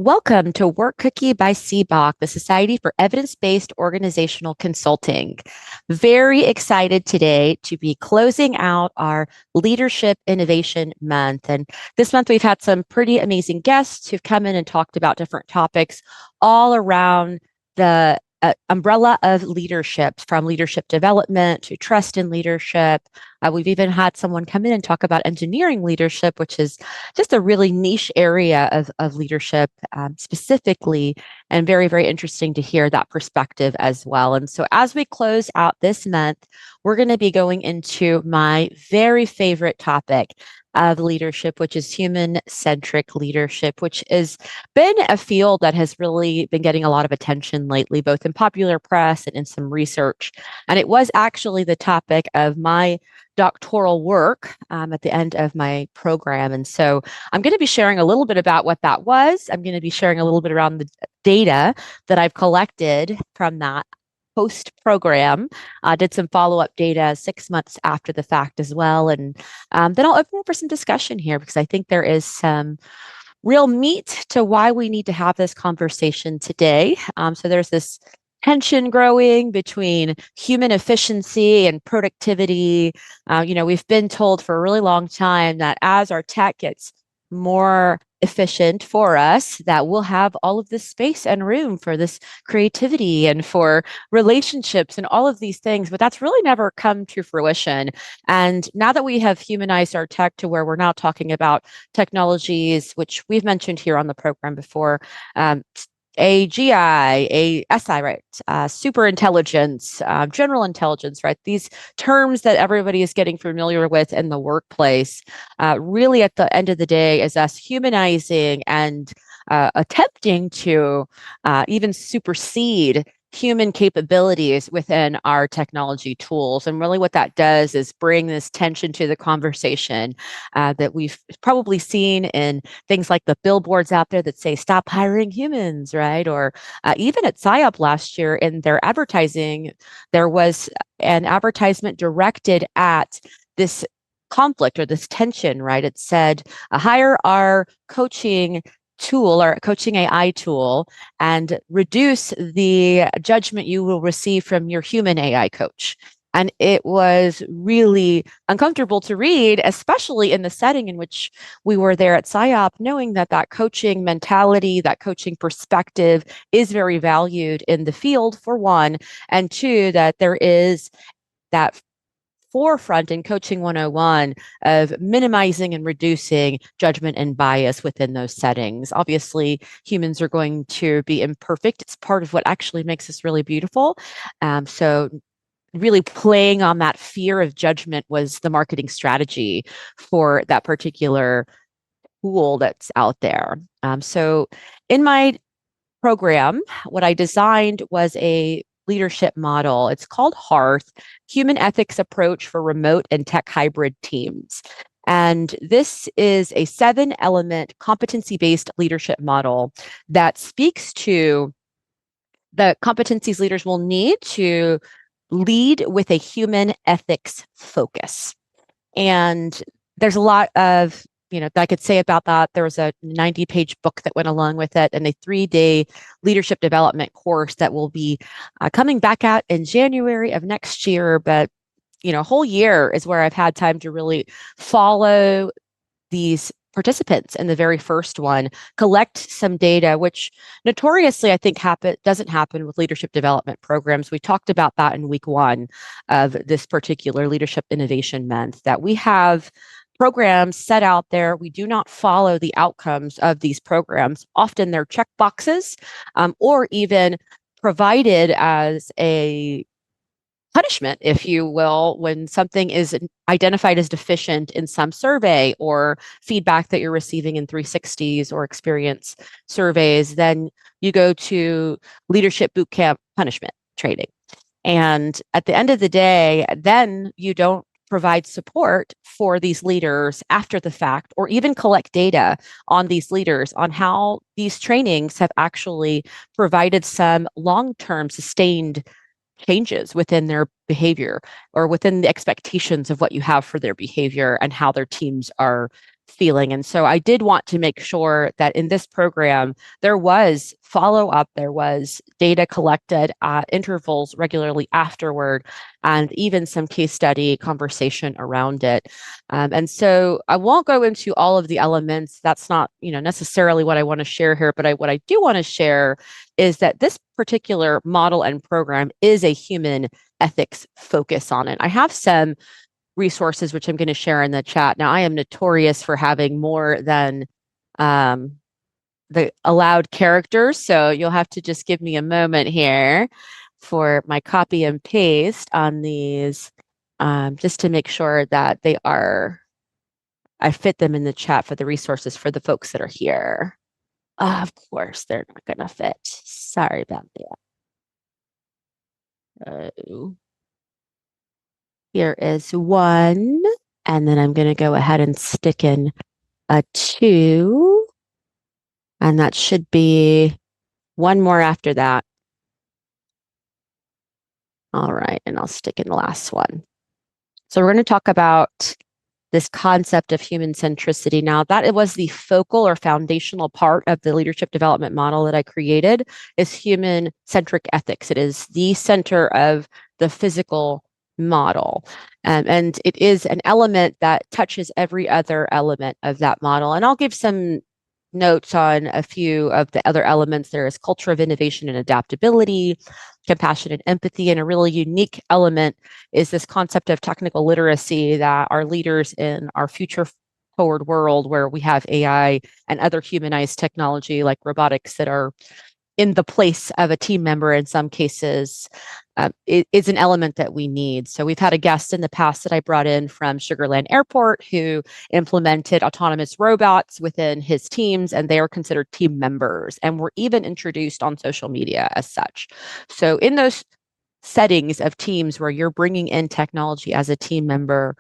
Welcome to Work Cookie by CBOC, the Society for Evidence-Based Organizational Consulting. Very excited today to be closing out our Leadership Innovation Month. And this month we've had some pretty amazing guests who've come in and talked about different topics all around the umbrella of leadership, from leadership development to trust in leadership. We've even had someone come in and talk about engineering leadership, which is just a really niche area of leadership specifically, and very, very interesting to hear that perspective as well. And so as we close out this month, we're going to be going into my very favorite topic of leadership, which is human-centric leadership, which has been a field that has really been getting a lot of attention lately, both in popular press and in some research. And it was actually the topic of my doctoral work at the end of my program. And so I'm going to be sharing a little bit about what that was. I'm going to be sharing a little bit around the data that I've collected from that post program. Did some follow-up data 6 months after the fact as well. And then I'll open up for some discussion here because I think there is some real meat to why we need to have this conversation today. So there's this tension growing between human efficiency and productivity. We've been told for a really long time that as our tech gets more efficient for us, that we'll have all of this space and room for this creativity and for relationships and all of these things, but that's really never come to fruition. And now that we have humanized our tech to where we're now talking about technologies, which we've mentioned here on the program before, AGI, ASI, right? Super intelligence, general intelligence, right? These terms that everybody is getting familiar with in the workplace, really at the end of the day is us humanizing and attempting to even supersede human capabilities within our technology tools. And really what that does is bring this tension to the conversation that we've probably seen in things like the billboards out there that say, stop hiring humans, right? Or even at PsyOp last year in their advertising, there was an advertisement directed at this conflict or this tension, right? It said, hire our coaching tool or coaching AI tool and reduce the judgment you will receive from your human AI coach. And it was really uncomfortable to read, especially in the setting in which we were there at PsyOp, knowing that that coaching mentality, that coaching perspective is very valued in the field, for one, and two, that there is that forefront in Coaching 101 of minimizing and reducing judgment and bias within those settings. Obviously, humans are going to be imperfect. It's part of what actually makes us really beautiful. So really playing on that fear of judgment was the marketing strategy for that particular tool that's out there. So in my program, what I designed was a leadership model. It's called Hearth, Human Ethics Approach for Remote and Tech Hybrid Teams. And this is a 7-element competency-based leadership model that speaks to the competencies leaders will need to lead with a human ethics focus. And there's a lot of that I could say about that. There was a 90-page book that went along with it and a 3-day leadership development course that will be coming back out in January of next year. But, a whole year is where I've had time to really follow these participants in the very first one, collect some data, which notoriously I think doesn't happen with leadership development programs. We talked about that in week 1 of this particular Leadership Innovation Month, that we have programs set out there. We do not follow the outcomes of these programs. Often they're check boxes or even provided as a punishment, if you will, when something is identified as deficient in some survey or feedback that you're receiving in 360s or experience surveys, then you go to leadership boot camp punishment training. And at the end of the day, then you don't provide support for these leaders after the fact, or even collect data on these leaders on how these trainings have actually provided some long-term sustained changes within their behavior or within the expectations of what you have for their behavior and how their teams are feeling. And so I did want to make sure that in this program, there was follow up, there was data collected at intervals regularly afterward, and even some case study conversation around it. And so I won't go into all of the elements. That's not, necessarily what I want to share here, but what I do want to share is that this particular model and program is a human ethics focus on it. I have some resources which I'm going to share in the chat. Now, I am notorious for having more than the allowed characters, so you'll have to just give me a moment here for my copy and paste on these, just to make sure that I fit them in the chat for the resources for the folks that are here. Of course, they're not going to fit. Sorry about that. Here is one, and then I'm going to go ahead and stick in a 2, and that should be one more after that. All right, and I'll stick in the last one. So we're going to talk about this concept of human centricity. Now, that it was the focal or foundational part of the leadership development model that I created is human-centric ethics. It is the center of the physical model. And it is an element that touches every other element of that model. And I'll give some notes on a few of the other elements. There is culture of innovation and adaptability, compassion and empathy, and a really unique element is this concept of technical literacy that our leaders in our future forward world where we have AI and other humanized technology like robotics that are in the place of a team member in some cases, is an element that we need. So we've had a guest in the past that I brought in from Sugarland Airport who implemented autonomous robots within his teams, and they are considered team members and were even introduced on social media as such. So in those settings of teams where you're bringing in technology as a team member,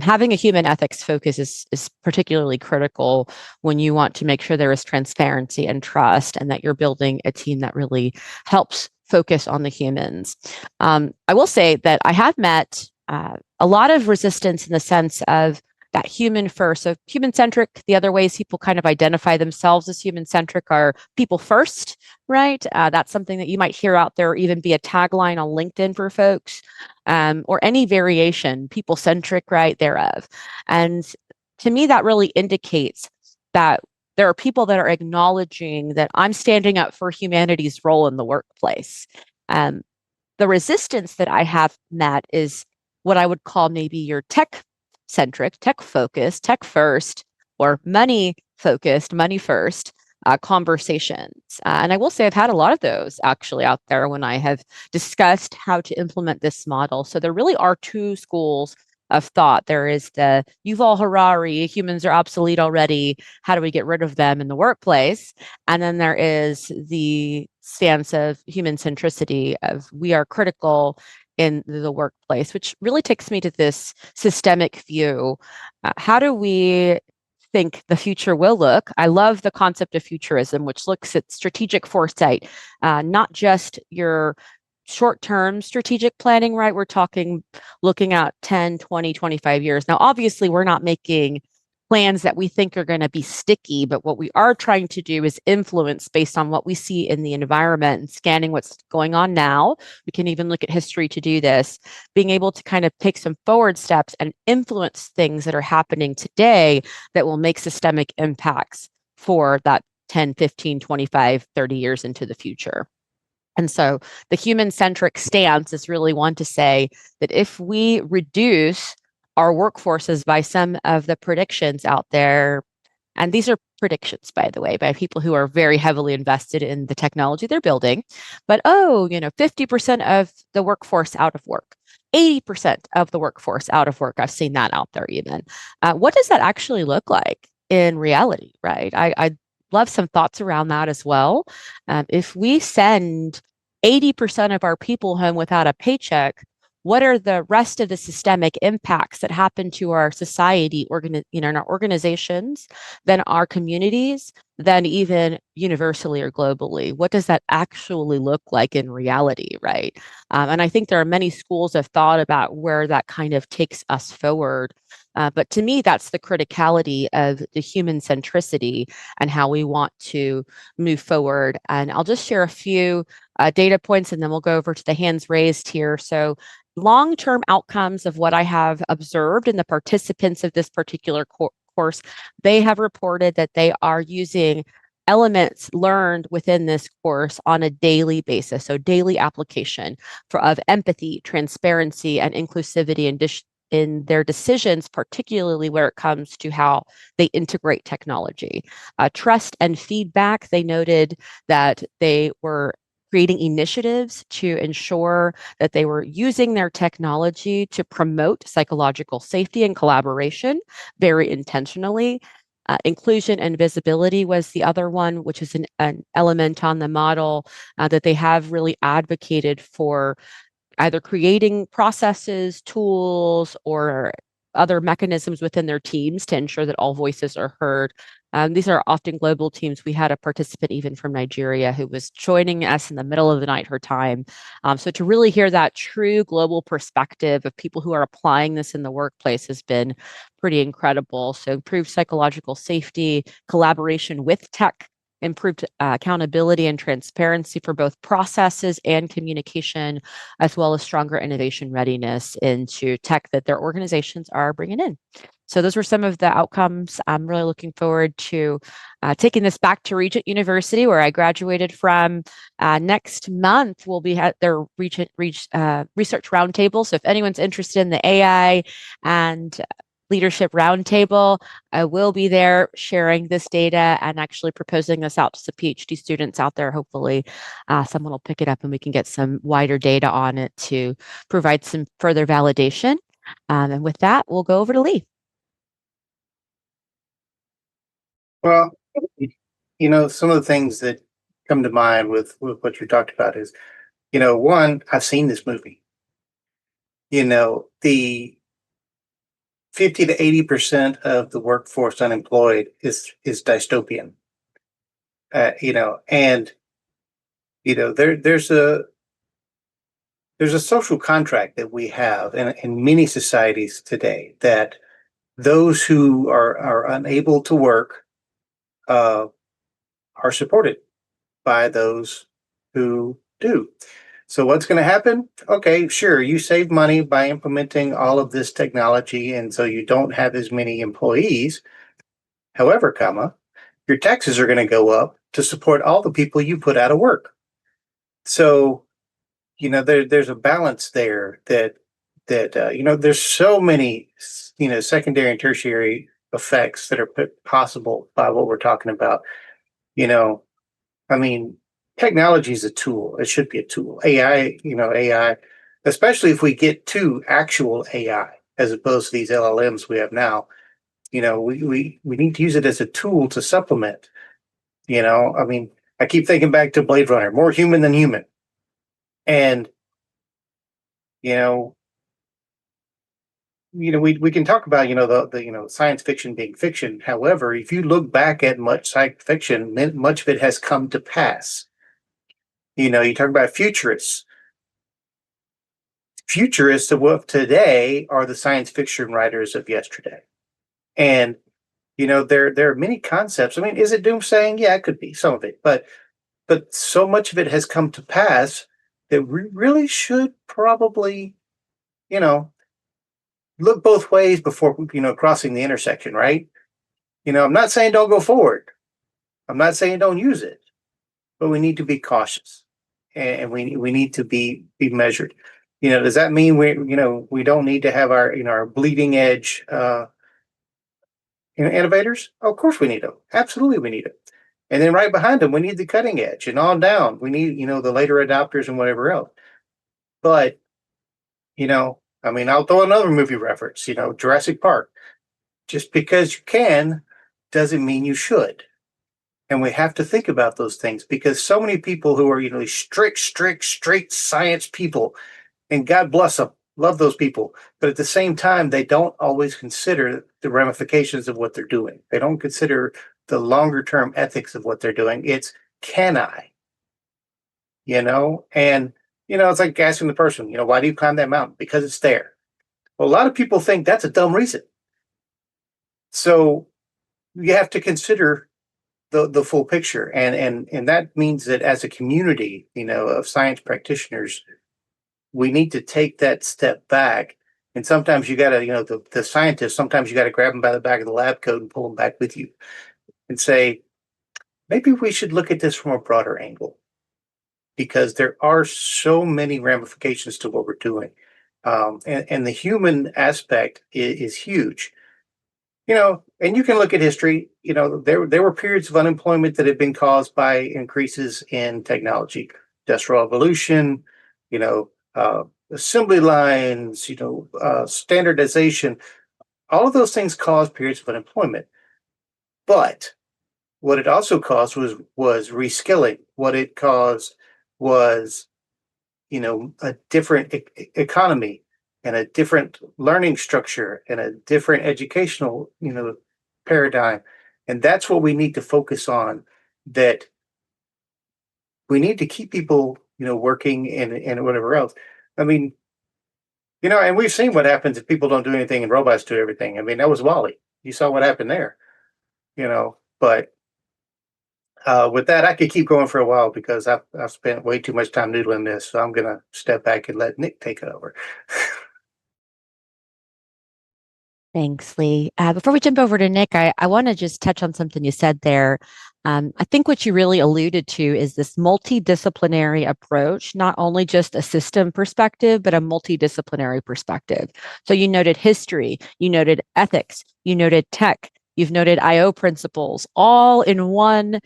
having a human ethics focus is particularly critical when you want to make sure there is transparency and trust and that you're building a team that really helps focus on the humans. I will say that I have met a lot of resistance in the sense of that human first. So human-centric, the other ways people kind of identify themselves as human-centric are people first, right? That's something that you might hear out there or even be a tagline on LinkedIn for folks, or any variation, people-centric, right, thereof. And to me, that really indicates that there are people that are acknowledging that I'm standing up for humanity's role in the workplace. The resistance that I have met is what I would call maybe your tech-centric, tech-focused, tech-first, or money-focused, money-first conversations. And I will say I've had a lot of those actually out there when I have discussed how to implement this model. So there really are two schools of thought. There is the Yuval Harari, humans are obsolete already. How do we get rid of them in the workplace? And then there is the stance of human centricity of we are critical in the workplace, which really takes me to this systemic view. How do we think the future will look? I love the concept of futurism, which looks at strategic foresight, not just your short-term strategic planning, right? We're talking looking at 10, 20, 25 years. Now, obviously, we're not making plans that we think are going to be sticky, but what we are trying to do is influence based on what we see in the environment and scanning what's going on now. We can even look at history to do this, being able to kind of take some forward steps and influence things that are happening today that will make systemic impacts for that 10, 15, 25, 30 years into the future. And so the human-centric stance is really one to say that if we reduce our workforces by some of the predictions out there, and these are predictions, by the way, by people who are very heavily invested in the technology they're building, but 50% of the workforce out of work, 80% of the workforce out of work. I've seen that out there even. What does that actually look like in reality, right? I'd love some thoughts around that as well. If we send 80% of our people home without a paycheck, what are the rest of the systemic impacts that happen to our society, in our organizations, then our communities, than even universally or globally. What does that actually look like in reality, right? And I think there are many schools have thought about where that kind of takes us forward. But to me, that's the criticality of the human centricity and how we want to move forward. And I'll just share a few data points and then we'll go over to the hands raised here. So, long term outcomes of what I have observed in the participants of this particular course, they have reported that they are using elements learned within this course on a daily basis. So, daily application of empathy, transparency, and inclusivity in their decisions, particularly where it comes to how they integrate technology. Trust and feedback, they noted that they were creating initiatives to ensure that they were using their technology to promote psychological safety and collaboration very intentionally. Inclusion and visibility was the other one, which is an element on the model that they have really advocated for either creating processes, tools, or other mechanisms within their teams to ensure that all voices are heard. These are often global teams. We had a participant even from Nigeria who was joining us in the middle of the night, her time. So to really hear that true global perspective of people who are applying this in the workplace has been pretty incredible. So improved psychological safety, collaboration with tech, improved accountability and transparency for both processes and communication, as well as stronger innovation readiness into tech that their organizations are bringing in. So those were some of the outcomes. I'm really looking forward to taking this back to Regent University, where I graduated from. Next month, we'll be at their research roundtable. So if anyone's interested in the AI and leadership roundtable, I will be there sharing this data and actually proposing this out to some PhD students out there. Hopefully, someone will pick it up and we can get some wider data on it to provide some further validation. And with that, we'll go over to Lee. Well, some of the things that come to mind with what you talked about is, one, I've seen this movie. The 50 to 80% of the workforce unemployed is dystopian. And there's a social contract that we have in many societies today that those who are unable to work uh, are supported by those who do. So what's going to happen? Okay, sure, you save money by implementing all of this technology, and so you don't have as many employees. However, your taxes are going to go up to support all the people you put out of work. So, there's a balance there that there's so many secondary and tertiary effects that are possible by what we're talking about. You know, I mean, technology is a tool. It should be a tool. AI, especially if we get to actual AI as opposed to these LLMs we have now. We need to use it as a tool to supplement. I mean, I keep thinking back to Blade Runner, more human than human, and you know, we can talk about the science fiction being fiction. However, if you look back at much science fiction, much of it has come to pass. You talk about futurists. Futurists of today are the science fiction writers of yesterday. And there are many concepts. I mean, is it doomsaying? Yeah, it could be some of it, but so much of it has come to pass that we really should probably, you know, look both ways before crossing the intersection, right? I'm not saying don't go forward. I'm not saying don't use it, but we need to be cautious and we need to be measured. Does that mean we don't need to have our bleeding edge innovators? Oh, of course we need them. Absolutely we need them. And then right behind them, we need the cutting edge, and on down, we need the later adopters and whatever else. But I mean, I'll throw another movie reference. Jurassic Park. Just because you can doesn't mean you should. And we have to think about those things because so many people who are straight science people, and God bless them, love those people, but at the same time they don't always consider the ramifications of what they're doing. They don't consider the longer term ethics of what they're doing. It's can I, and it's like asking the person, why do you climb that mountain? Because it's there. Well, a lot of people think that's a dumb reason. So you have to consider the full picture, and that means that as a community, of science practitioners, we need to take that step back. And sometimes you got to, the scientists, sometimes you got to grab them by the back of the lab coat and pull them back with you and say, maybe we should look at this from a broader angle because there are so many ramifications to what we're doing. And the human aspect is huge. And you can look at history. There were periods of unemployment that have been caused by increases in technology, industrial evolution, assembly lines, standardization. All of those things caused periods of unemployment. But what it also caused was reskilling. What it caused was, a different economy and a different learning structure and a different educational, paradigm. And that's what we need to focus on, that we need to keep people, working and whatever else. I mean, and we've seen what happens if people don't do anything and robots do everything. I mean, that was Wally. You saw what happened there, but with that, I could keep going for a while because I've spent way too much time noodling this. So I'm going to step back and let Nick take it over. Thanks, Lee. Before we jump over to Nick, I want to just touch on something you said there. I think what you really alluded to is this multidisciplinary approach, not only just a system perspective, but a multidisciplinary perspective. So you noted history, you noted ethics, you noted tech, you've noted IO principles, all in one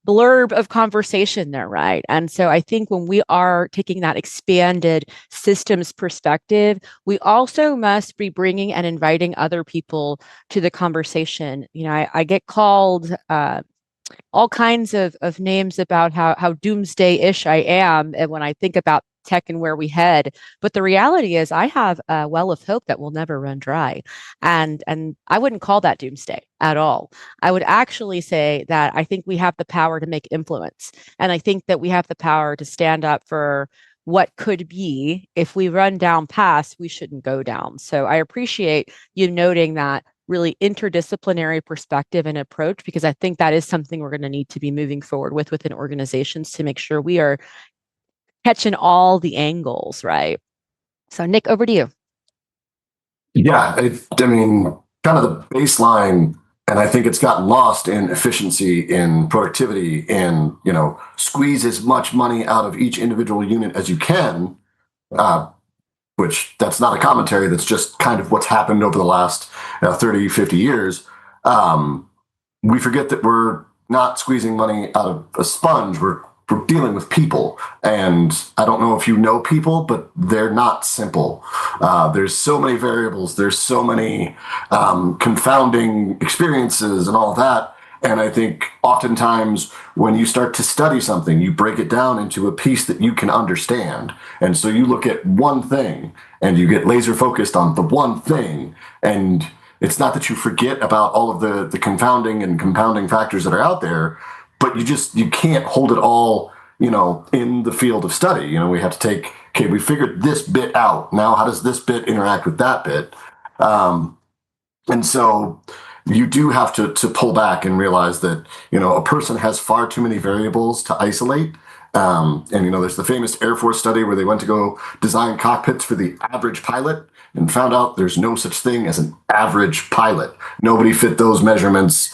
blurb of conversation there, right? And so I think when we are taking that expanded systems perspective, we also must be bringing and inviting other people to the conversation. I get called all kinds of names about how doomsday-ish I am, and when I think about tech and where we head. But the reality is I have a well of hope that will never run dry. And I wouldn't call that doomsday at all. I would actually say that I think we have the power to make influence. And I think that we have the power to stand up for what could be. If we run down paths we shouldn't go down. So I appreciate you noting that really interdisciplinary perspective and approach, because I think that is something we're going to need to be moving forward with within organizations to make sure we are catching all the angles, right? So Nick, over to you. Yeah, I mean, kind of the baseline, and I think it's gotten lost in efficiency, in productivity, in, squeeze as much money out of each individual unit as you can, which that's not a commentary, that's just kind of what's happened over the last 30, 50 years. We forget that we're not squeezing money out of a sponge. We're dealing with people. And I don't know if you know people, but they're not simple. There's so many variables. There's so many confounding experiences and all that. And I think oftentimes when you start to study something, you break it down into a piece that you can understand. And so you look at one thing and you get laser focused on the one thing. And it's not that you forget about all of the confounding and compounding factors that are out there, but you can't hold it all, in the field of study. We have to take, okay, we figured this bit out. Now, how does this bit interact with that bit? And so you do have to pull back and realize that, a person has far too many variables to isolate. And, there's the famous Air Force study where they went to go design cockpits for the average pilot and found out there's no such thing as an average pilot. Nobody fit those measurements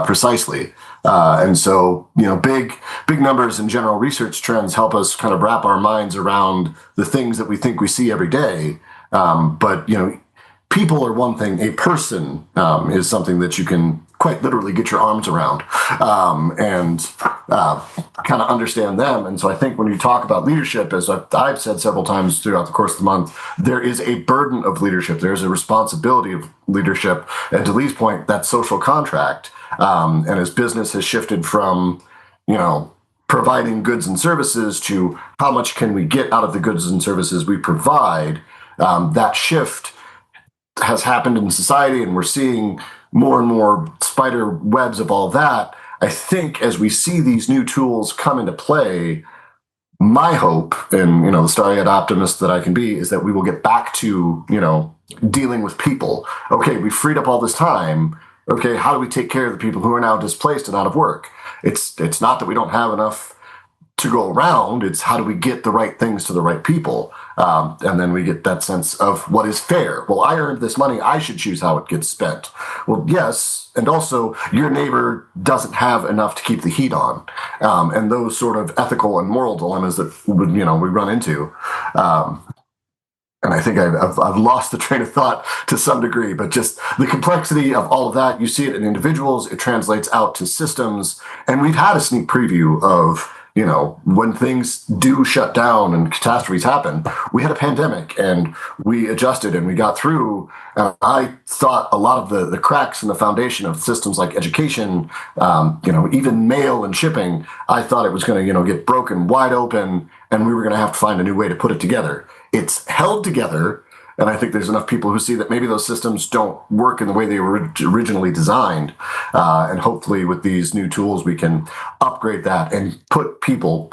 precisely. And so, big numbers and general research trends help us kind of wrap our minds around the things that we think we see every day. But people are one thing. A person is something that you can quite literally get your arms around and kind of understand them. And so I think when you talk about leadership, as I've said several times throughout the course of the month, there is a burden of leadership. There's a responsibility of leadership. And to Lee's point, that social contract. And as business has shifted from, providing goods and services to how much can we get out of the goods and services we provide, that shift has happened in society, and we're seeing more and more spider webs of all that. I think as we see these new tools come into play, my hope, and the starry-eyed optimist that I can be, is that we will get back to dealing with people. Okay, we freed up all this time. Okay, how do we take care of the people who are now displaced and out of work? It's not that we don't have enough to go around. It's how do we get the right things to the right people, and then we get that sense of what is fair. Well, I earned this money, I should choose how it gets spent. Well, yes, and also your neighbor doesn't have enough to keep the heat on, and those sort of ethical and moral dilemmas that we run into. And I think I've lost the train of thought to some degree, but just the complexity of all of that, you see it in individuals, it translates out to systems. And we've had a sneak preview of, when things do shut down and catastrophes happen. We had a pandemic and we adjusted and we got through. I thought a lot of the cracks in the foundation of systems like education, even mail and shipping, I thought it was going to, get broken wide open and we were going to have to find a new way to put it together. It's held together, and I think there's enough people who see that maybe those systems don't work in the way they were originally designed. And hopefully with these new tools, we can upgrade that and put people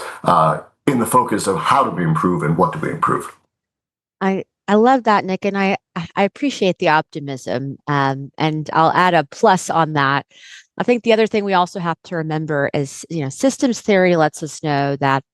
in the focus of how do we improve and what do we improve. I love that, Nick, and I appreciate the optimism. And I'll add a plus on that. I think the other thing we also have to remember is, systems theory lets us know that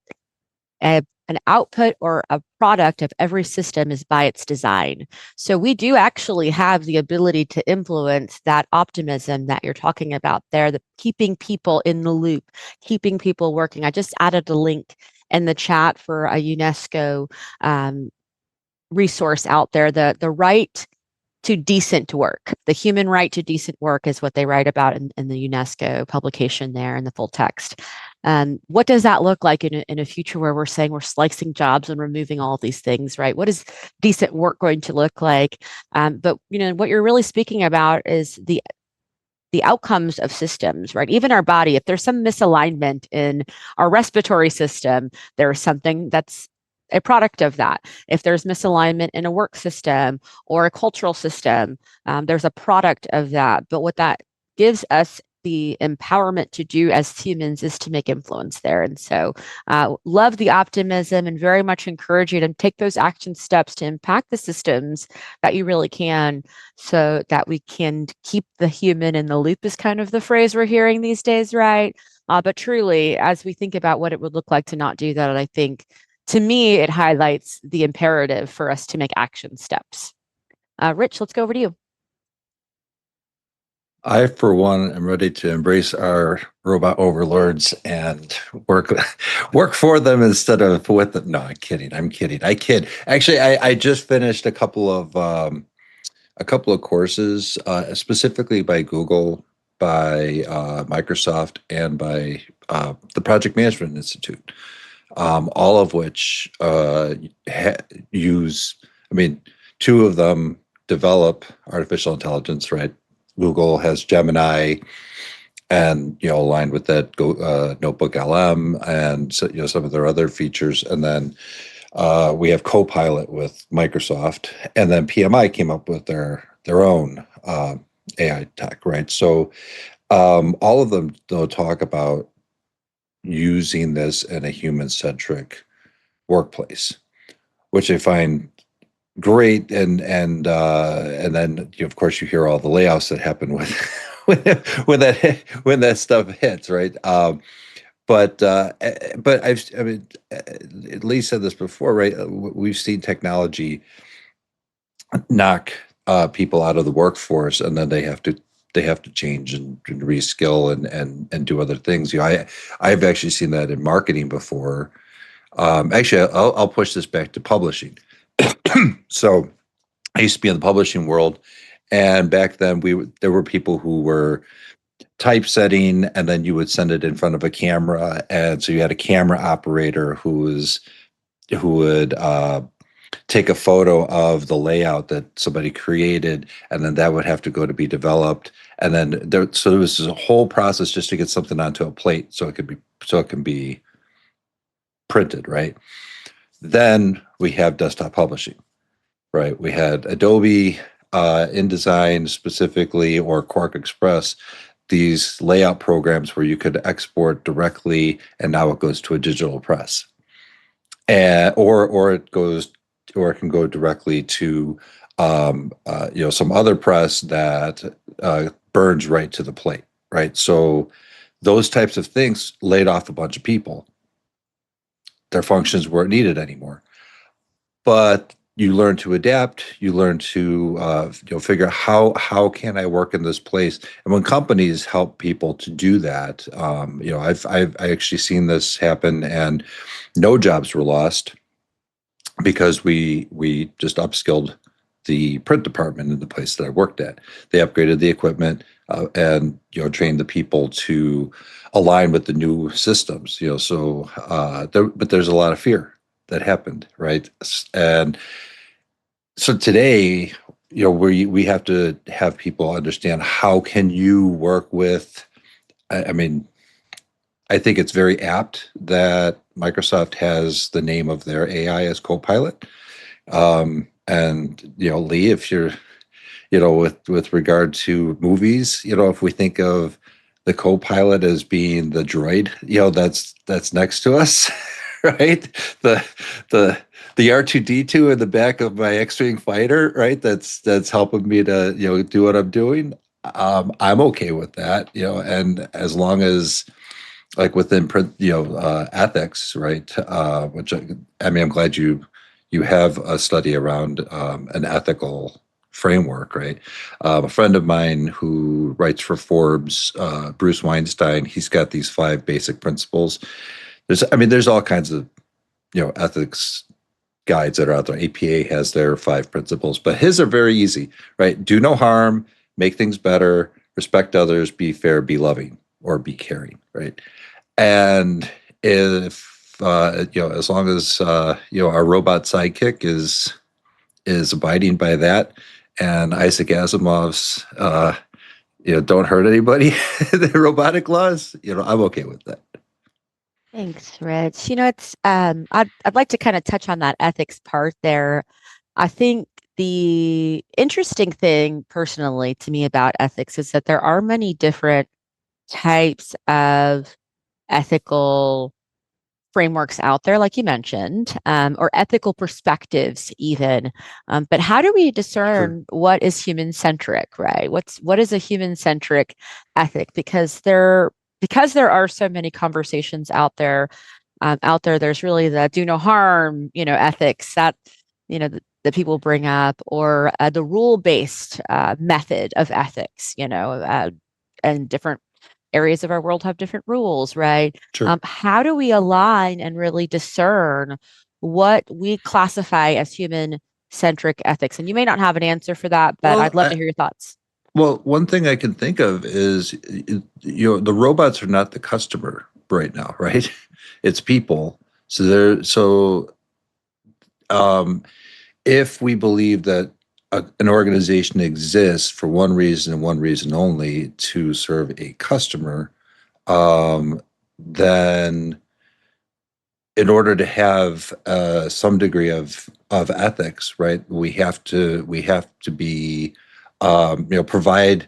an output or a product of every system is by its design. So we do actually have the ability to influence that optimism that you're talking about there, the keeping people in the loop, keeping people working. I just added a link in the chat for a UNESCO resource out there, the right to decent work. The human right to decent work is what they write about in the UNESCO publication there in the full text. What does that look like in a future where we're saying we're slicing jobs and removing all of these things, right? What is decent work going to look like? But what you're really speaking about is the outcomes of systems, right? Even our body, if there's some misalignment in our respiratory system, there's something that's a product of that. If there's misalignment in a work system or a cultural system, there's a product of that. But what that gives us the empowerment to do as humans is to make influence there. And so love the optimism and very much encourage you to take those action steps to impact the systems that you really can, so that we can keep the human in the loop is kind of the phrase we're hearing these days, right? But truly, as we think about what it would look like to not do that, I think to me, it highlights the imperative for us to make action steps. Rich, let's go over to you. I, for one, am ready to embrace our robot overlords and work for them instead of with them. No, I'm kidding. I kid. Actually, I just finished a couple of courses, specifically by Google, by Microsoft, and by the Project Management Institute. All of which use, two of them develop artificial intelligence, right? Google has Gemini, and aligned with that Notebook LM, and so, some of their other features, and then we have Copilot with Microsoft, and then PMI came up with their own AI tech, right? So all of them they'll talk about using this in a human-centric workplace, which I find great. And then of course you hear all the layoffs that happen when when that stuff hits, right? But Lee said this before, right? We've seen technology knock people out of the workforce, and then they have to change and reskill and do other things. I've actually seen that in marketing before. Actually, I'll push this back to publishing. So I used to be in the publishing world, and back then there were people who were typesetting, and then you would send it in front of a camera, and so you had a camera operator who would take a photo of the layout that somebody created, and then that would have to go to be developed, and then there was this whole process just to get something onto a plate so it can be printed, right? Then we have desktop publishing, right? We had Adobe InDesign specifically or Quark Express these layout programs where you could export directly, and now it goes to a digital press, and or it goes or it can go directly to some other press that burns right to the plate, right? So those types of things laid off a bunch of people. Their functions weren't needed anymore. But you learn to adapt. You learn to figure out how can I work in this place. And when companies help people to do that, I've actually seen this happen, and no jobs were lost because we just upskilled the print department in the place that I worked at. They upgraded the equipment and trained the people to align with the new systems. But there's a lot of fear that happened, right? And so today, we have to have people understand how can you work with. I mean, I think it's very apt that Microsoft has the name of their AI as Copilot. And Lee, if you're, with regard to movies, if we think of the Copilot as being the droid, that's next to us, right? The R2D2 in the back of my X-wing fighter, right? That's helping me to do what I'm doing. I'm okay with that, and as long as like within ethics, right? Which I mean, I'm glad you have a study around an ethical framework, right? A friend of mine who writes for Forbes, Bruce Weinstein, he's got these 5 basic principles. There's all kinds of ethics guides that are out there. APA has their 5 principles, but his are very easy, right? Do no harm, make things better, respect others, be fair, be loving, or be caring, right? And if as long as our robot sidekick is abiding by that, and Isaac Asimov's don't hurt anybody, the robotic laws, I'm okay with that. Thanks, Rich. It's I'd like to kind of touch on that ethics part there. I think the interesting thing personally to me about ethics is that there are many different types of ethical frameworks out there, like you mentioned, or ethical perspectives even. But how do we discern what is human centric, right? What is a human centric ethic? Because there are so many conversations out there. There's really the do no harm, ethics that that people bring up, or the rule based method of ethics, and different areas of our world have different rules, right? Sure. How do we align and really discern what we classify as human centric ethics? And you may not have an answer for that, but Well, I'd love to hear your thoughts. Well, one thing I can think of is, the robots are not the customer right now, right? It's people. Um, if we believe that an organization exists for one reason and one reason only, to serve a customer, then in order to have some degree of ethics, right, we have to be provide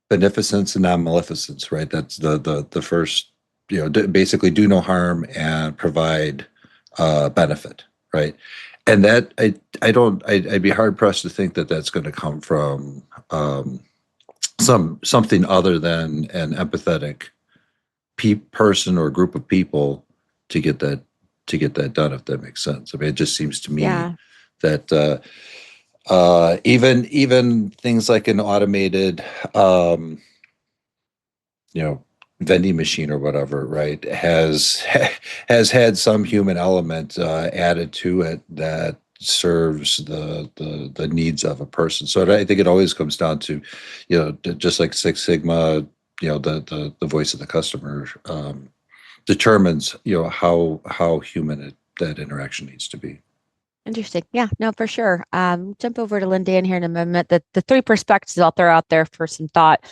beneficence and non-maleficence, right? That's the first, basically do no harm and provide benefit, right? And that I'd be hard pressed to think that that's going to come from something other than an empathetic person or group of people to get that done, if that makes sense. I mean, it just seems to me Yeah. that even things like an automated vending machine or whatever, right, has had some human element added to it that serves the needs of a person. So I think it always comes down to, just like Six Sigma, the voice of the customer determines, how human that interaction needs to be. Interesting. Yeah, no, for sure. Jump over to Linda in here in a moment. The 3 perspectives out there for some thought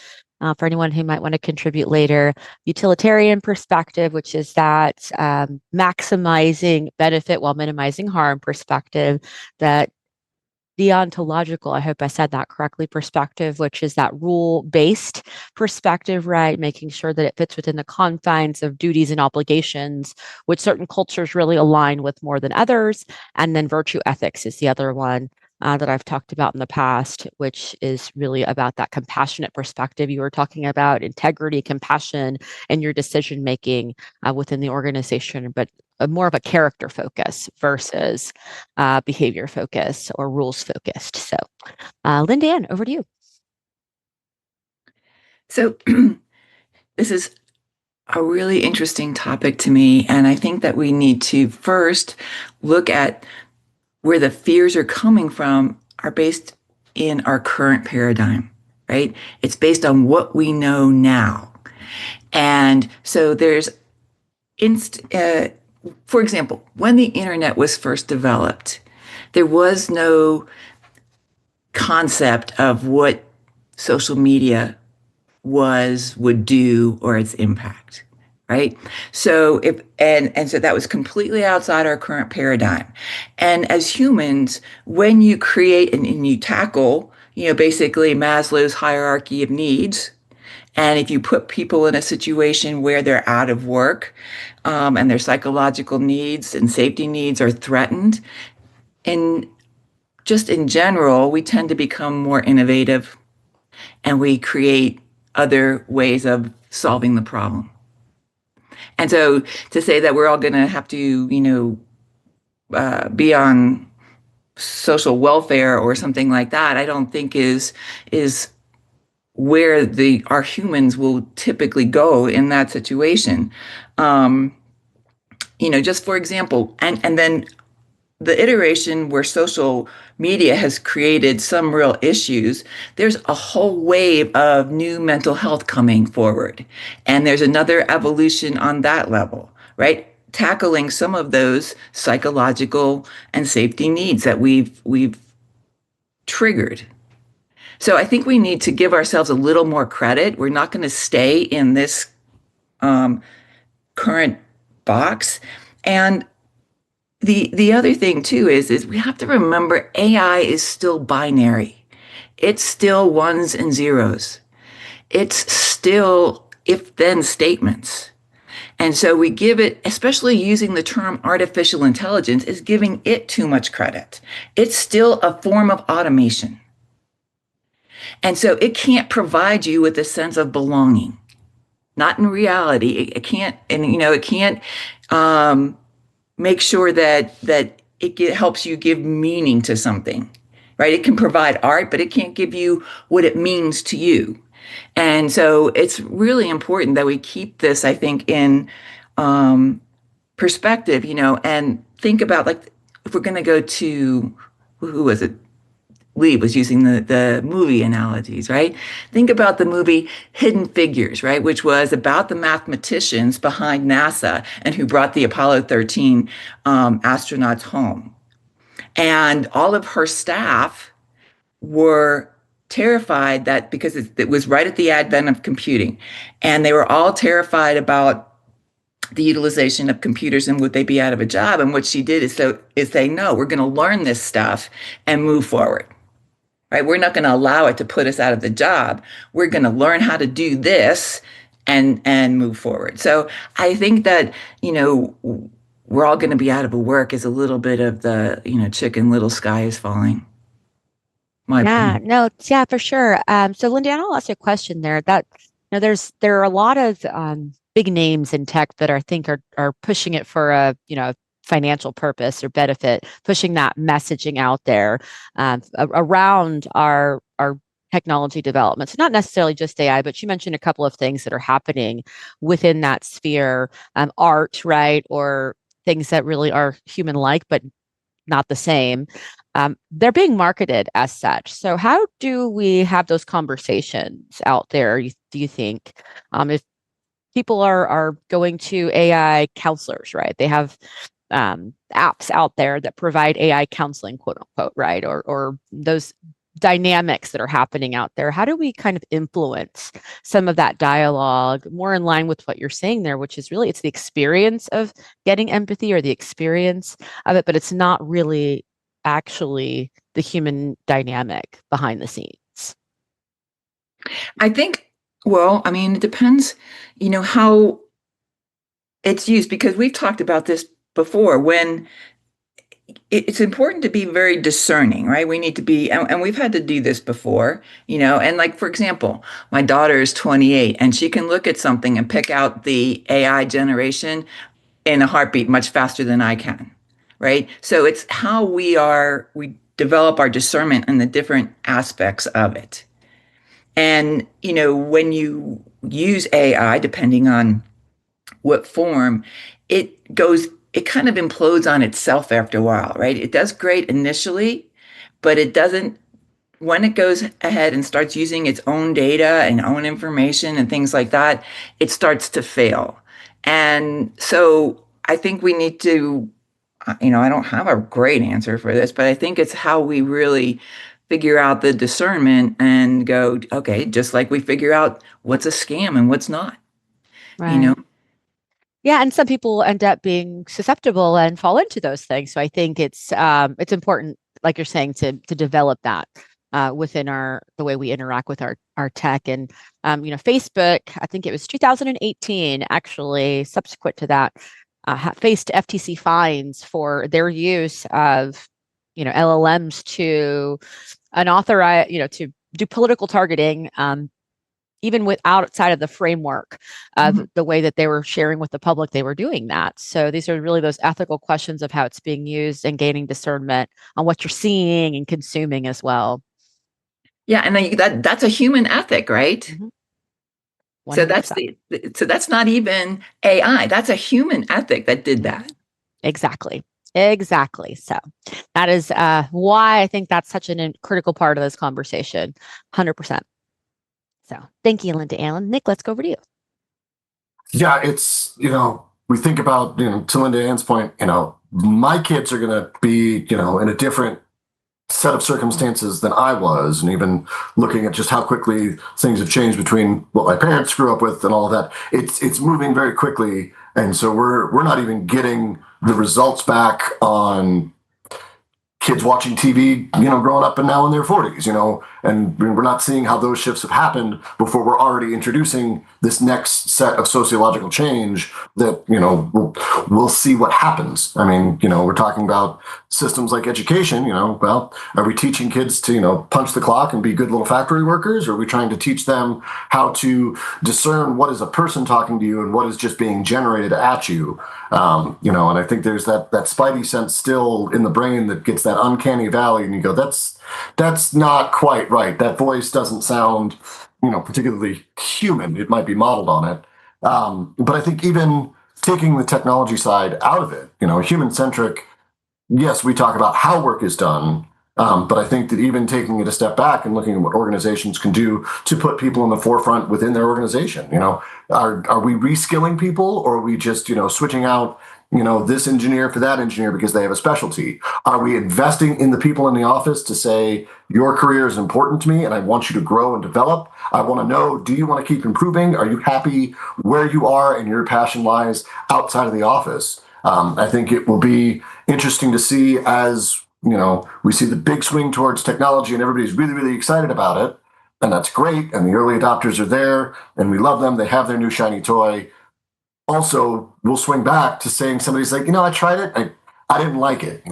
for anyone who might want to contribute later. Utilitarian perspective, which is that maximizing benefit while minimizing harm perspective, that deontological, I hope I said that correctly, perspective, which is that rule-based perspective, right? Making sure that it fits within the confines of duties and obligations, which certain cultures really align with more than others. And then virtue ethics is the other one that I've talked about in the past, which is really about that compassionate perspective you were talking about, integrity, compassion, and your decision making within the organization, but more of a character focus versus behavior focus or rules focused. So, Linda Ann, over to you. So, this is a really interesting topic to me, and I think that we need to first look at where the fears are coming from are based in our current paradigm, right? It's based on what we know now. And so there's, for example, when the internet was first developed, there was no concept of what social media would do or its impact, right? So so that was completely outside our current paradigm. And as humans, when you create and you tackle, basically Maslow's hierarchy of needs, and if you put people in a situation where they're out of work, and their psychological needs and safety needs are threatened, and just in general, we tend to become more innovative and we create other ways of solving the problem. And so to say that we're all going to have to, be on social welfare or something like that, I don't think is where our humans will typically go in that situation. Just for example, and then the iteration where social media has created some real issues, there's a whole wave of new mental health coming forward. And there's another evolution on that level, right? Tackling some of those psychological and safety needs that we've triggered. So I think we need to give ourselves a little more credit. We're not going to stay in this current box. And the other thing too is we have to remember AI is still binary. It's still ones and zeros. It's still if-then statements. And so we give it, especially using the term artificial intelligence, is giving it too much credit. It's still a form of automation. And so it can't provide you with a sense of belonging. Not in reality. It can't, and it can't make sure that it helps you give meaning to something, right? It can provide art, but it can't give you what it means to you. And so it's really important that we keep this, I think, in perspective, and think about, like, if we're going to go to, who was it? Lee was using the movie analogies, right? Think about the movie Hidden Figures, right? Which was about the mathematicians behind NASA and who brought the Apollo 13 astronauts home. And all of her staff were terrified that, because it was right at the advent of computing, and they were all terrified about the utilization of computers and would they be out of a job. And what she did is say, no, we're going to learn this stuff and move forward. Right? We're not going to allow it to put us out of the job. We're going to learn how to do this and move forward. So I think that, we're all going to be out of work is a little bit of the, chicken little sky is falling. Yeah, no, yeah, for sure. So Linda, I'll ask you a question there. That there are a lot of big names in tech that I think are pushing it for a financial purpose or benefit, pushing that messaging out there around our technology development. So not necessarily just AI, but you mentioned a couple of things that are happening within that sphere, art, right, or things that really are human-like, but not the same. They're being marketed as such. So how do we have those conversations out there, do you think? If people are going to AI counselors, right? They have apps out there that provide AI counseling, quote unquote, right? Or those dynamics that are happening out there. How do we kind of influence some of that dialogue more in line with what you're saying there, which is really, it's the experience of getting empathy or the experience of it, but it's not really actually the human dynamic behind the scenes? I think, well, I mean, it depends, how it's used, because we've talked about this before. When it's important to be very discerning, right? We need to be, and we've had to do this before, and like, for example, my daughter is 28 and she can look at something and pick out the AI generation in a heartbeat much faster than I can, right? So it's how we develop our discernment in the different aspects of it. And, when you use AI, depending on what form, it kind of implodes on itself after a while, right? It does great initially, but it doesn't, when it goes ahead and starts using its own data and own information and things like that, it starts to fail. And so I think we need to, I don't have a great answer for this, but I think it's how we really figure out the discernment and go, okay, just like we figure out what's a scam and what's not, you Right. know? Yeah, and some people end up being susceptible and fall into those things. So I think it's important, like you're saying, to develop that within the way we interact with our tech. And Facebook, I think it was 2018, actually, subsequent to that, faced FTC fines for their use of LLMs to unauthorized, to do political targeting, even with outside of the framework of Mhm. the way that they were sharing with the public, they were doing that. So these are really those ethical questions of how it's being used and gaining discernment on what you're seeing and consuming as well. Yeah, and then that's a human ethic, right? Mhm. So that's 100%. so that's not even AI. That's a human ethic that did Mhm. that. Exactly. Exactly. So that is why I think that's such a critical part of this conversation. 100%. So thank you, Linda Allen. Nick, let's go over to you. Yeah, it's, we think about, to Linda Ann's point, my kids are going to be, in a different set of circumstances than I was, and even looking at just how quickly things have changed between what my parents grew up with and all of that, it's moving very quickly, and so we're not even getting the results back on kids watching TV, growing up and now in their 40s, and we're not seeing how those shifts have happened before we're already introducing this next set of sociological change that, we'll see what happens. I mean, we're talking about systems like education, well, are we teaching kids to, punch the clock and be good little factory workers? Or are we trying to teach them how to discern what is a person talking to you and what is just being generated at you? And I think there's that spidey sense still in the brain that gets that uncanny valley, and you go, that's not quite right. That voice doesn't sound, particularly human. It might be modeled on it, but I think even taking the technology side out of it, human centric. Yes, we talk about how work is done, but I think that even taking it a step back and looking at what organizations can do to put people in the forefront within their organization, are we reskilling people, or are we just switching out this engineer for that engineer because they have a specialty? Are we investing in the people in the office to say your career is important to me and I want you to grow and develop? I want to know, do you want to keep improving? Are you happy where you are and your passion lies outside of the office? I think it will be interesting to see as we see the big swing towards technology and everybody's really, really excited about it. And that's great. And the early adopters are there and we love them. They have their new shiny toy. Also, we'll swing back to saying somebody's like, I tried it. I didn't like it.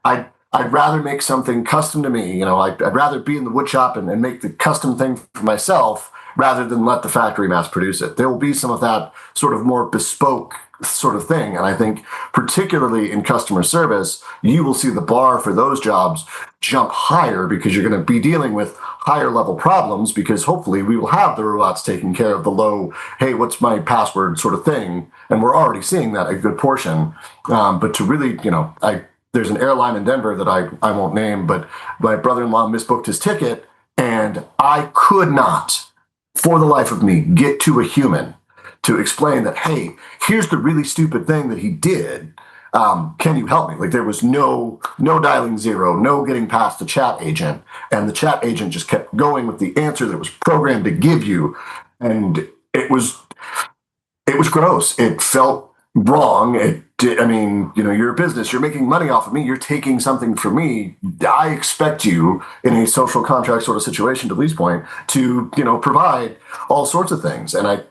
I'd rather make something custom to me. I'd rather be in the wood shop and make the custom thing for myself rather than let the factory mass produce it. There will be some of that sort of more bespoke sort of thing. And I think particularly in customer service, you will see the bar for those jobs jump higher because you're going to be dealing with higher level problems because hopefully we will have the robots taking care of the low, hey, what's my password sort of thing. And we're already seeing that a good portion. But to really, there's an airline in Denver that I won't name, but my brother-in-law misbooked his ticket and I could not, for the life of me, get to a human to explain that, hey, here's the really stupid thing that he did. Can you help me? Like there was no dialing zero, no getting past the chat agent. And the chat agent just kept going with the answer that was programmed to give you. And it was gross. It felt wrong. I mean, you're a business, you're making money off of me, you're taking something from me. I expect you in a social contract sort of situation, to Lee's point, to, provide all sorts of things. And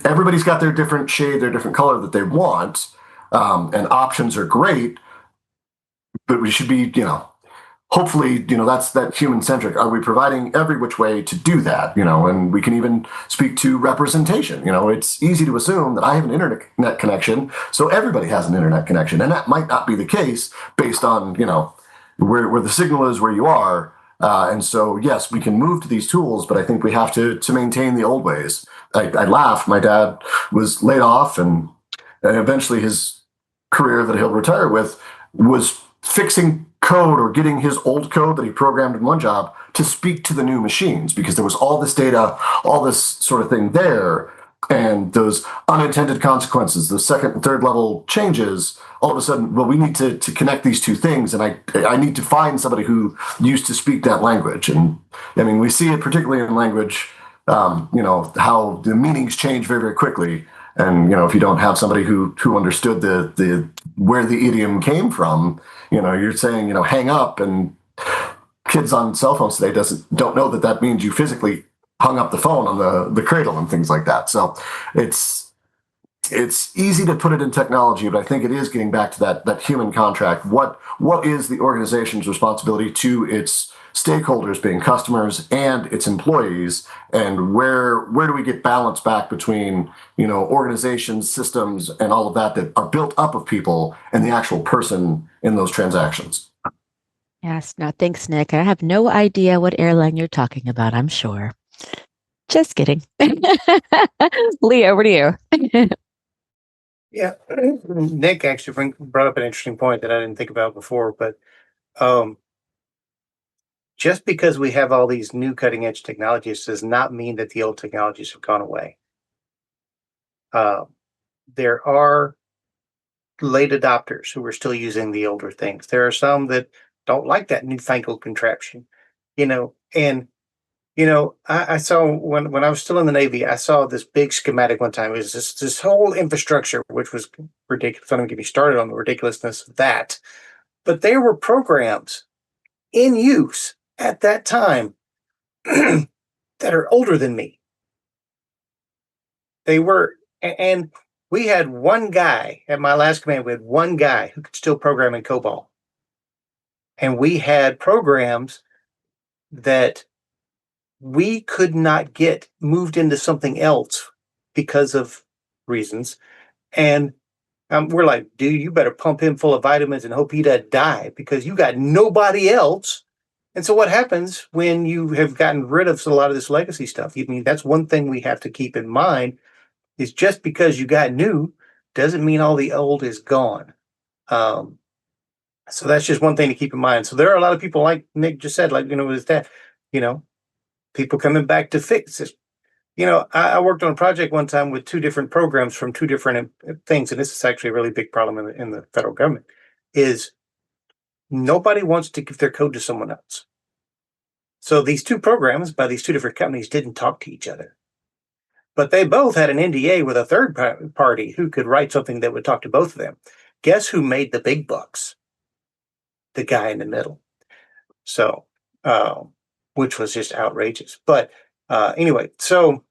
everybody's got their different shade, their different color that they want. And options are great, but we should be, hopefully, that's that human-centric. Are we providing every which way to do that? And we can even speak to representation. It's easy to assume that I have an internet connection, so everybody has an internet connection, and that might not be the case based on where the signal is, where you are. And so, yes, we can move to these tools, but I think we have to maintain the old ways. I laugh. My dad was laid off, and eventually his career that he'll retire with was fixing code or getting his old code that he programmed in one job to speak to the new machines, because there was all this data, all this sort of thing there, and those unintended consequences, those second and third level changes. All of a sudden, well, we need to connect these two things, and I need to find somebody who used to speak that language. And I mean, we see it particularly in language, how the meanings change very, very quickly. And if you don't have somebody who understood the where the idiom came from, you're saying hang up, and kids on cell phones today don't know that means you physically hung up the phone on the cradle and things like that. So it's easy to put it in technology, but I think it is getting back to that human contract. What is the organization's responsibility to its stakeholders, being customers and its employees, and where do we get balance back between organizations, systems, and all of that are built up of people and the actual person in those transactions? Yes. No, thanks, Nick. I have no idea what airline you're talking about, I'm sure. Just kidding. Lee, over to you. Yeah, Nick actually brought up an interesting point that I didn't think about before, but just because we have all these new cutting edge technologies does not mean that the old technologies have gone away. There are late adopters who are still using the older things. There are some that don't like that newfangled contraption, and I saw when I was still in the Navy, I saw this big schematic one time. It was this whole infrastructure, which was ridiculous. Don't even get me started on the ridiculousness of that. But there were programs in use at that time that are older than me. They were, and we had one guy at my last command. We had one guy who could still program in COBOL, and we had programs that we could not get moved into something else because of reasons. And we're like, dude, you better pump him full of vitamins and hope he doesn't die, because you got nobody else. And so what happens when you have gotten rid of a lot of this legacy stuff? I mean, that's one thing we have to keep in mind, is just because you got new doesn't mean all the old is gone. So that's just one thing to keep in mind. So there are a lot of people, like Nick just said, is that, people coming back to fix it. I worked on a project one time with two different programs from two different things, and this is actually a really big problem in the federal government, is nobody wants to give their code to someone else. So these two programs by these two different companies didn't talk to each other, but they both had an NDA with a third party who could write something that would talk to both of them. Guess who made the big bucks? The guy in the middle. So, which was just outrageous. But anyway, so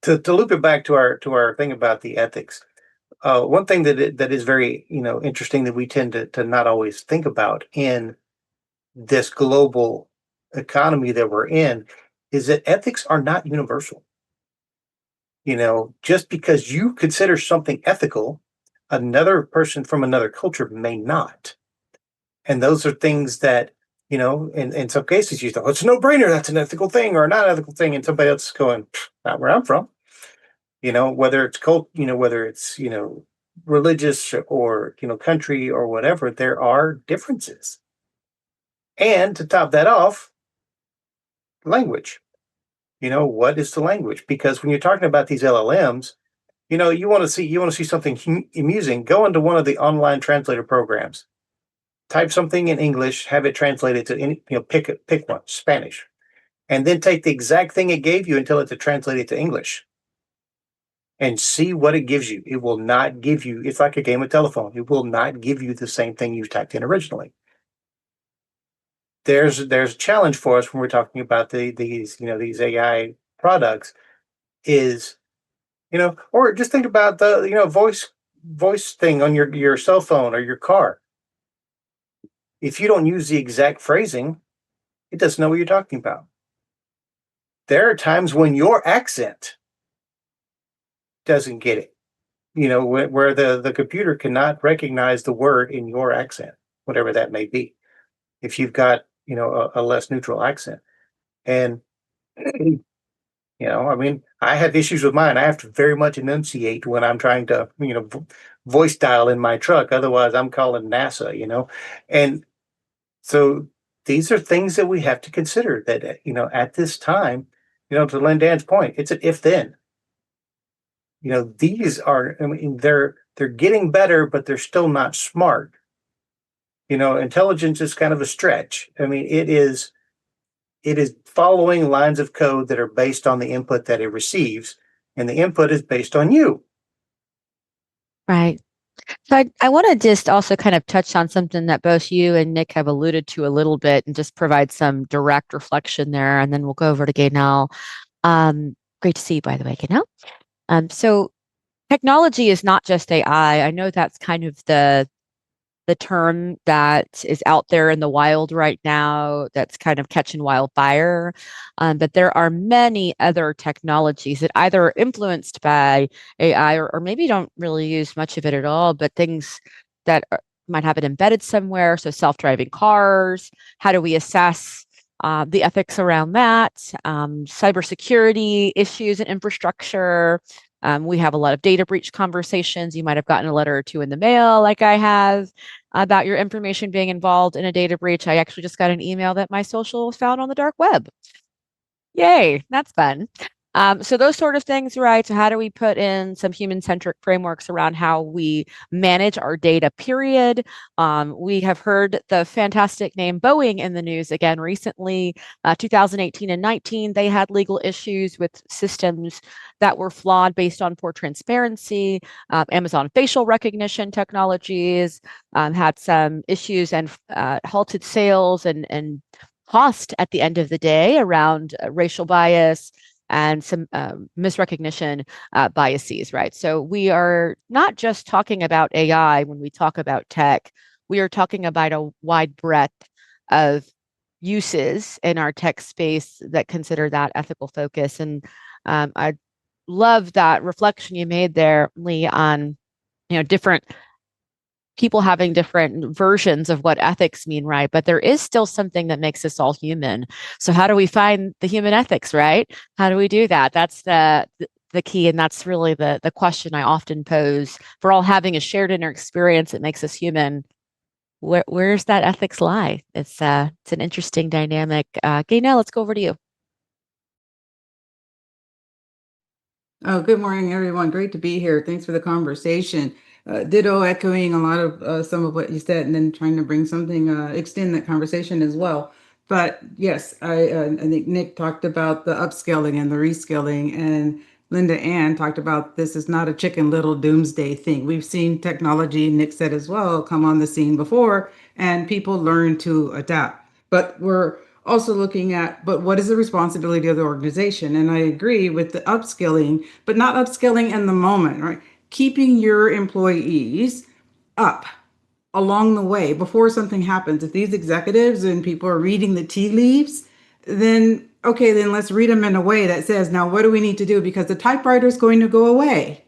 to loop it back to our thing about the ethics, one thing that is very interesting that we tend to not always think about in this global economy that we're in is that ethics are not universal. Just because you consider something ethical, another person from another culture may not. And those are things that, in some cases you thought, it's a no-brainer, that's an ethical thing or a not ethical thing. And somebody else is going, not where I'm from. Whether it's whether it's, religious or, country or whatever, there are differences. And to top that off, language. What is the language? Because when you're talking about these LLMs, you want to see something amusing, go into one of the online translator programs, type something in English, have it translated to any, pick one, Spanish, and then take the exact thing it gave you and tell it to translate it to English. and see what it gives you. It will not give you, it's like a game of telephone. It will not give you the same thing you typed in originally. There's a challenge for us when we're talking about these AI products is, or just think about the, voice thing on your cell phone or your car. If you don't use the exact phrasing, it doesn't know what you're talking about. There are times when your accent doesn't get it, where the computer cannot recognize the word in your accent, whatever that may be, if you've got, a less neutral accent. And, I mean, I have issues with mine. I have to very much enunciate when I'm trying to, voice dial in my truck. Otherwise, I'm calling NASA. And so these are things that we have to consider that, at this time, to Lindan's point, it's an if then. These are, I mean, they're getting better, but they're still not smart. Intelligence is kind of a stretch. I mean, it is following lines of code that are based on the input that it receives, and the input is based on you. Right. So I want to just also kind of touch on something that both you and Nick have alluded to a little bit and just provide some direct reflection there. And then we'll go over to Gaynell. Great to see you, by the way, Gaynell. So technology is not just AI. I know that's kind of the term that is out there in the wild right now that's kind of catching wildfire. But there are many other technologies that either are influenced by AI or maybe don't really use much of it at all, but things that might have it embedded somewhere. So self-driving cars, how do we assess the ethics around that? Cybersecurity issues and infrastructure. We have a lot of data breach conversations. You might have gotten a letter or two in the mail, like I have, about your information being involved in a data breach. I actually just got an email that my social was found on the dark web. Yay, that's fun. So those sort of things, right? So how do we put in some human-centric frameworks around how we manage our data, period? We have heard the fantastic name Boeing in the news again recently. 2018 and 19, they had legal issues with systems that were flawed based on poor transparency. Amazon facial recognition technologies had some issues and halted sales and cost at the end of the day around racial bias and some misrecognition biases, right? So we are not just talking about AI when we talk about tech, we are talking about a wide breadth of uses in our tech space that consider that ethical focus. And I love that reflection you made there, Lee, on different people having different versions of what ethics mean, right? But there is still something that makes us all human. So how do we find the human ethics, right? How do we do that? That's the key, and that's really the question I often pose. For all having a shared inner experience that makes us human, where's that ethics lie? It's an interesting dynamic. Gaynell, let's go over to you. Oh, good morning, everyone. Great to be here. Thanks for the conversation. Ditto echoing a lot of some of what you said, and then trying to bring something, extend that conversation as well. But yes, I think Nick talked about the upscaling and the reskilling, and Linda Ann talked about this is not a Chicken Little doomsday thing. We've seen technology, Nick said as well, come on the scene before, and people learn to adapt. But we're also looking at, but what is the responsibility of the organization? And I agree with the upskilling, but not upskilling in the moment, right? Keeping your employees up along the way before something happens. If these executives and people are reading the tea leaves, then okay, then let's read them in a way that says, now what do we need to do? Because the typewriter is going to go away.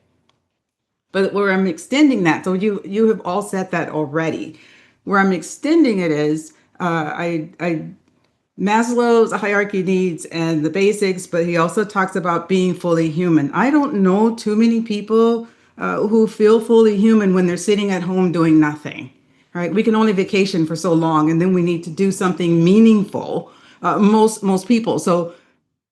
But where I'm extending that, so you have all said that already. Where I'm extending it is, I Maslow's hierarchy needs and the basics, but he also talks about being fully human. I don't know too many people who feel fully human when they're sitting at home doing nothing. Right? We can only vacation for so long, and then we need to do something meaningful. Most people. So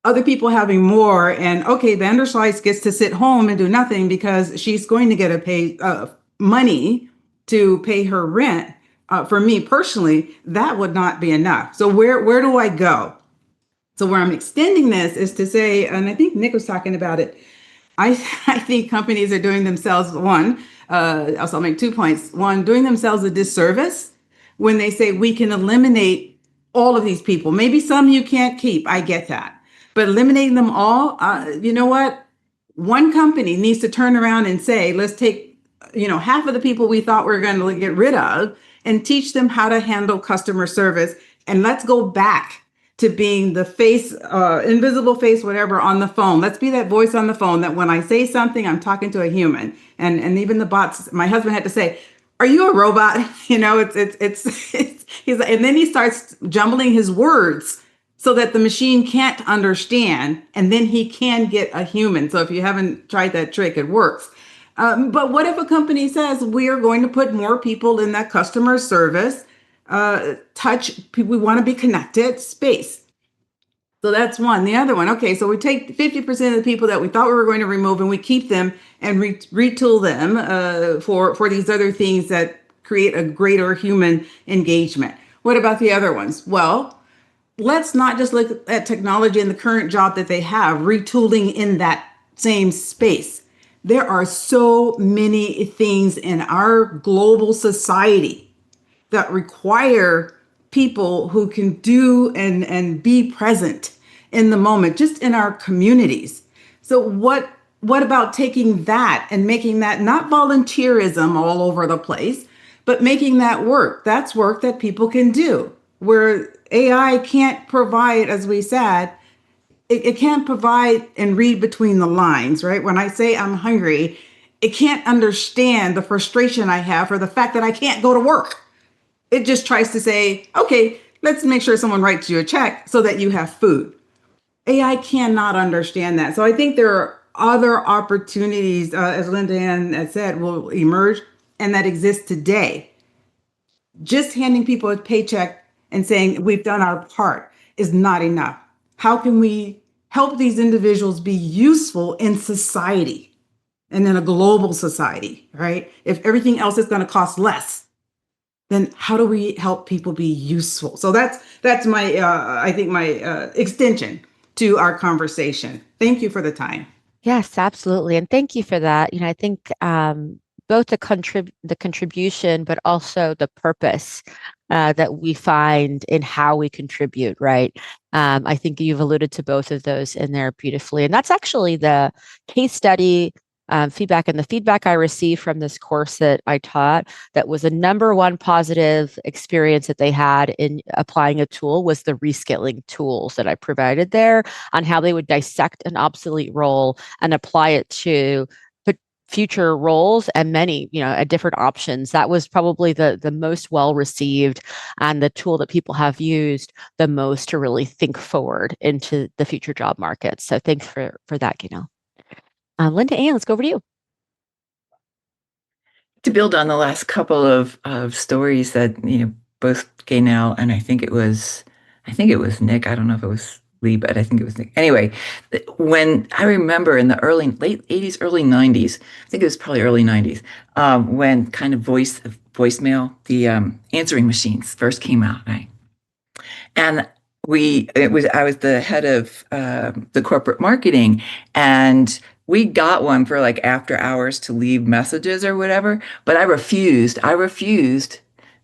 other people having more, and okay, Vanderslice gets to sit home and do nothing because she's going to get a pay money to pay her rent. For me personally, that would not be enough. So where do I go? So where I'm extending this is to say, and I think Nick was talking about it, I I think companies are doing themselves one. Also, I'll make 2 points. One, doing themselves a disservice when they say we can eliminate all of these people. Maybe some you can't keep. I get that, but eliminating them all, you know what? One company needs to turn around and say, let's take, half of the people we thought we were going to get rid of and teach them how to handle customer service. And let's go back to being the face, invisible face, whatever, on the phone. Let's be that voice on the phone that when I say something, I'm talking to a human. And even the bots, my husband had to say, are you a robot? He's, and then he starts jumbling his words so that the machine can't understand, and then he can get a human. So if you haven't tried that trick, it works. But what if a company says we are going to put more people in that customer service, touch, we want to be connected space? So that's one. The other one, okay, so we take 50% of the people that we thought we were going to remove and we keep them and retool them for these other things that create a greater human engagement. What about the other ones? Well, let's not just look at technology in the current job that they have, retooling in that same space. There are so many things in our global society that require people who can do and be present in the moment, just in our communities. So what about taking that and making that not volunteerism all over the place, but making that work? That's work that people can do, where AI can't provide, as we said, it can't provide and read between the lines, right? When I say I'm hungry, it can't understand the frustration I have or the fact that I can't go to work. It just tries to say, okay, let's make sure someone writes you a check so that you have food. AI cannot understand that. So I think there are other opportunities, as Linda Ann has said, will emerge and that exist today. Just handing people a paycheck and saying we've done our part is not enough. How can we help these individuals be useful in society and in a global society, right? If everything else is going to cost less, then how do we help people be useful? So that's my I think my extension to our conversation. Thank you for the time. Yes, absolutely. And thank you for that. I think both the contribution, but also the purpose that we find in how we contribute, right? I think you've alluded to both of those in there beautifully. And that's actually the case study feedback, and the feedback I received from this course that I taught, that was a number one positive experience that they had in applying a tool, was the reskilling tools that I provided there on how they would dissect an obsolete role and apply it to future roles and many, different options. That was probably the most well received and the tool that people have used the most to really think forward into the future job market. So thanks for that, Gaynell. Linda Ann, let's go over to you. To build on the last couple of stories that, both Gaynell and I think it was Nick. I don't know if it was Lee, but I think it was Nick. Anyway, when I remember in the late 80s, early 90s, I think it was probably early 90s, when kind of voicemail, the answering machines first came out, right? And I was the head of the corporate marketing, and we got one for like after hours to leave messages or whatever, but I refused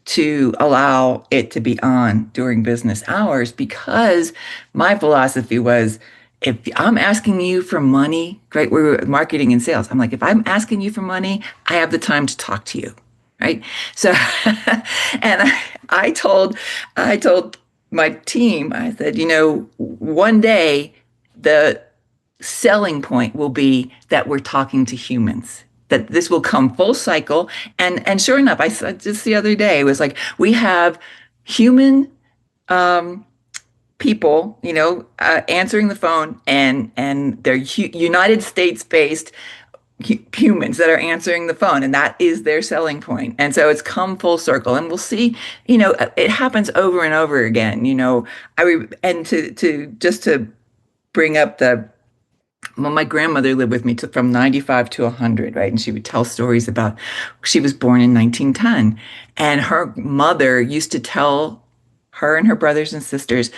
to allow it to be on during business hours, because my philosophy was, if I'm asking you for money, right? We were marketing and sales. I'm like, if I'm asking you for money, I have the time to talk to you, right? So, and I told my team, I said, one day the selling point will be that we're talking to humans, that this will come full cycle. And sure enough, I said just the other day, it was like, we have human people, answering the phone, and they're United States based humans that are answering the phone, and that is their selling point. And so it's come full circle, and we'll see, it happens over and over again. And to bring up my grandmother lived with me from 95 to 100, right? And she would tell stories about, she was born in 1910, and her mother used to tell her and her brothers and sisters,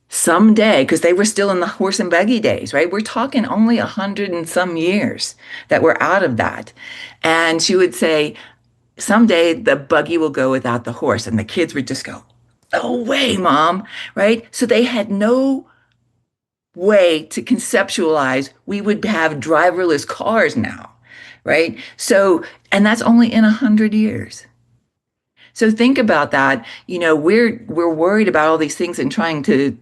someday, because they were still in the horse and buggy days, right? We're talking only 100 and some years that we're out of that. And she would say, someday the buggy will go without the horse. And the kids would just go, no way, mom, right? So they had no way to conceptualize we would have driverless cars now, right? So, and that's only in 100 years. So think about that. You know, we're worried about all these things and trying to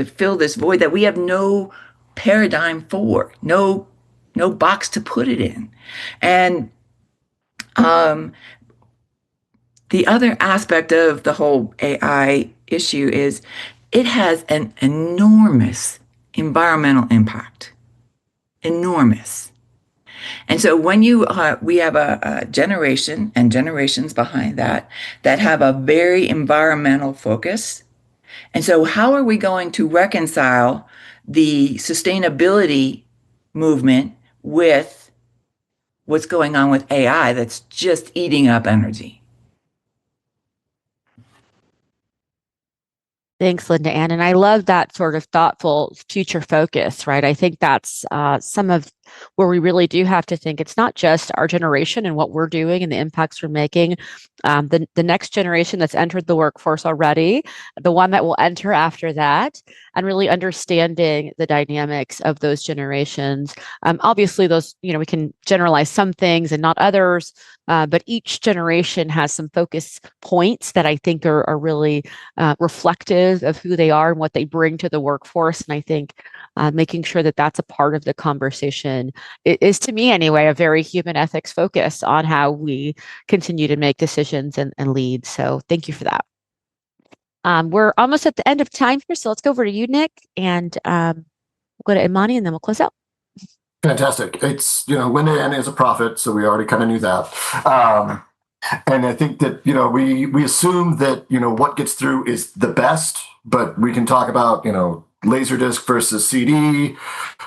fill this void that we have no paradigm for, no box to put it in. And um, the other aspect of the whole AI issue is it has an enormous environmental impact. Enormous. And so when we have a generation and generations behind that have a very environmental focus. And so how are we going to reconcile the sustainability movement with what's going on with AI that's just eating up energy? Thanks, Linda Ann. And I love that sort of thoughtful future focus, right? I think that's some of where we really do have to think it's not just our generation and what we're doing and the impacts we're making. The next generation that's entered the workforce already, the one that will enter after that, and really understanding the dynamics of those generations. Obviously, those, we can generalize some things and not others, but each generation has some focus points that I think are really reflective of who they are and what they bring to the workforce. And I think making sure that that's a part of the conversation is, to me anyway, a very human ethics focus on how we continue to make decisions and lead. So thank you for that. We're almost at the end of time here, so let's go over to you, Nick, and we'll go to Imani, and then we'll close out. Fantastic. It's, Linda Ann is a prophet, so we already kind of knew that. And I think that, we assume that, what gets through is the best, but we can talk about, Laserdisc versus CD,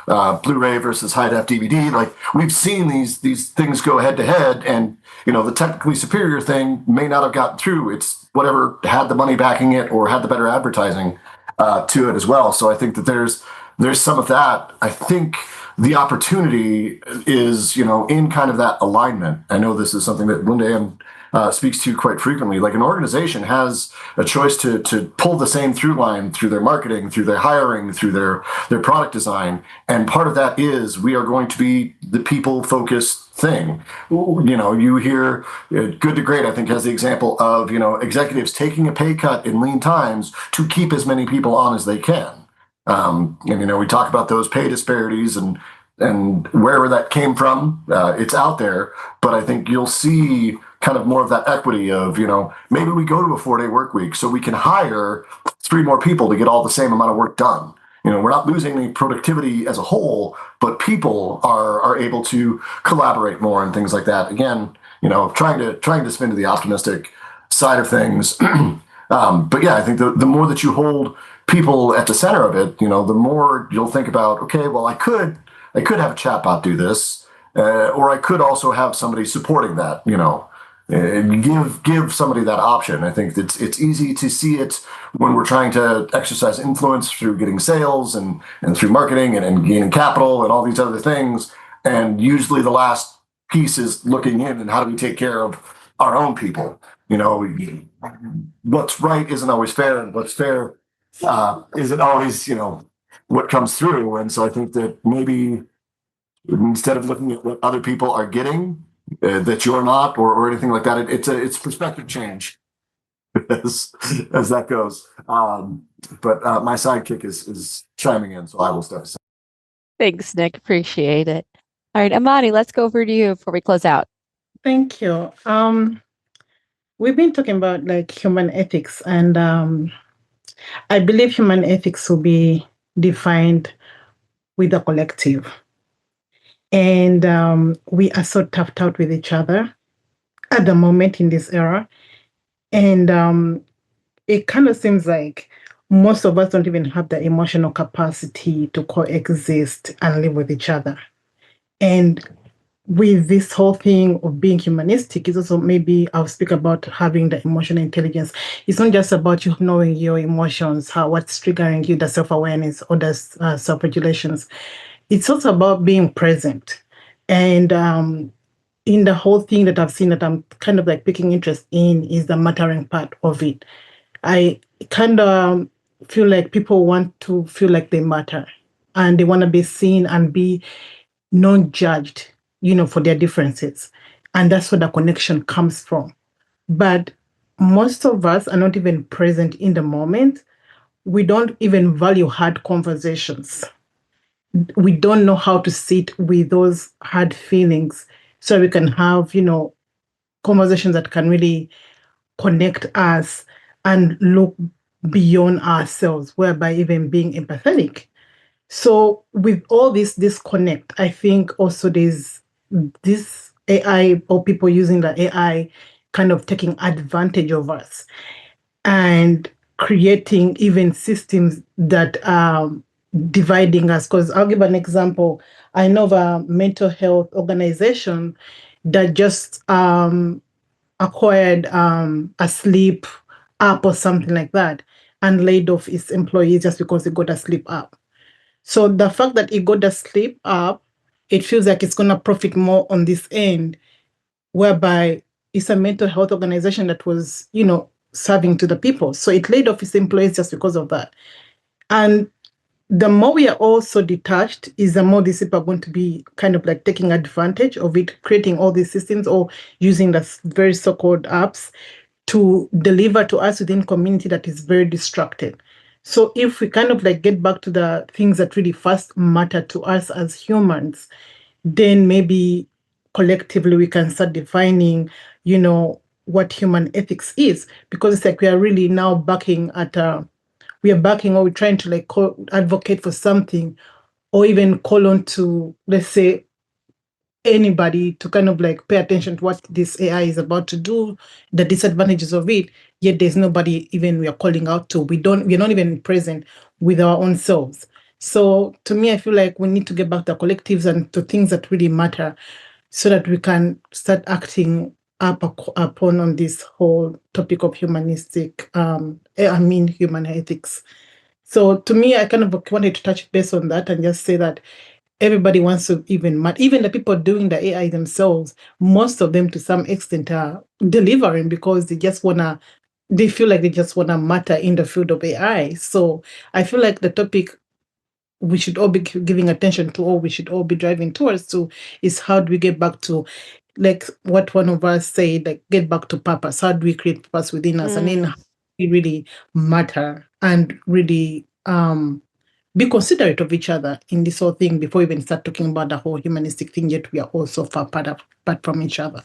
Blu-ray versus high-def DVD. Like, we've seen these things go head to head, and, the technically superior thing may not have gotten through. It's whatever had the money backing it or had the better advertising to it as well. So I think that there's some of that. I think the opportunity is, in kind of that alignment. I know this is something that Linda Ann speaks to quite frequently. Like, an organization has a choice to pull the same through line through their marketing, through their hiring, through their product design. And part of that is we are going to be the people-focused thing. You hear Good to Great, I think, has the example of, executives taking a pay cut in lean times to keep as many people on as they can. And we talk about those pay disparities and wherever that came from, it's out there. But I think you'll see kind of more of that equity of, maybe we go to a 4-day work week so we can hire 3 more people to get all the same amount of work done. We're not losing any productivity as a whole, but people are able to collaborate more and things like that. Again, trying to spin to the optimistic side of things. But yeah, I think the more that you hold people at the center of it, the more you'll think about, okay, well, I could have a chatbot do this, or I could also have somebody supporting that, give somebody that option. I think it's easy to see it when we're trying to exercise influence through getting sales and through marketing and gaining capital and all these other things. And usually the last piece is looking in and how do we take care of our own people? What's right isn't always fair, and what's fair isn't always, what comes through. And so I think that maybe instead of looking at what other people are getting that you're not, or anything like that, it's perspective change as that goes. But my sidekick is chiming in, so I will step aside. Thanks, Nick. Appreciate it. All right, Imani, let's go over to you before we close out. Thank you. We've been talking about like human ethics, and I believe human ethics will be defined with the collective. And we are so tapped out with each other at the moment in this era. And it kind of seems like most of us don't even have the emotional capacity to coexist and live with each other. And with this whole thing of being humanistic, is also maybe I'll speak about having the emotional intelligence. It's not just about you knowing your emotions, how what's triggering you, the self-awareness or the self-regulations. It's also about being present. And in the whole thing that I've seen that I'm kind of like picking interest in is the mattering part of it. I kind of feel like people want to feel like they matter and they want to be seen and be not judged, for their differences. And that's where the connection comes from. But most of us are not even present in the moment. We don't even value hard conversations. We don't know how to sit with those hard feelings so we can have, conversations that can really connect us and look beyond ourselves, whereby even being empathetic. So with all this disconnect, I think also there's this AI or people using the AI kind of taking advantage of us and creating even systems that are dividing us. Because I'll give an example. I know of a mental health organization that just acquired a sleep app or something like that and laid off its employees just because they got a sleep app. So the fact that it got the sleep app, it feels like it's going to profit more on this end, whereby it's a mental health organization that was, serving to the people. So it laid off its employees just because of that. And the more we are also detached, is the more these people are going to be kind of like taking advantage of it, creating all these systems or using the very so-called apps to deliver to us within community that is very distracted. So if we kind of like get back to the things that really first matter to us as humans, then maybe collectively we can start defining, what human ethics is, because it's like we are really now backing at we are backing or we're trying to like advocate for something or even call on to, let's say, anybody to kind of like pay attention to what this AI is about to do, the disadvantages of it, yet there's nobody even we are calling out to. We're not even present with our own selves. So to me, I feel like we need to get back to collectives and to things that really matter so that we can start acting upon on this whole topic of human ethics. So to me, I kind of wanted to touch base on that and just say that everybody wants to even the people doing the AI themselves, most of them to some extent are delivering because they feel like they just wanna matter in the field of AI. So I feel like the topic we should all be giving attention to, or we should all be driving towards to, is how do we get back to, like what one of us said, like get back to purpose. How do we create purpose within us, and then how do we really matter and really be considerate of each other in this whole thing before we even start talking about the whole humanistic thing, yet we are also far apart from each other.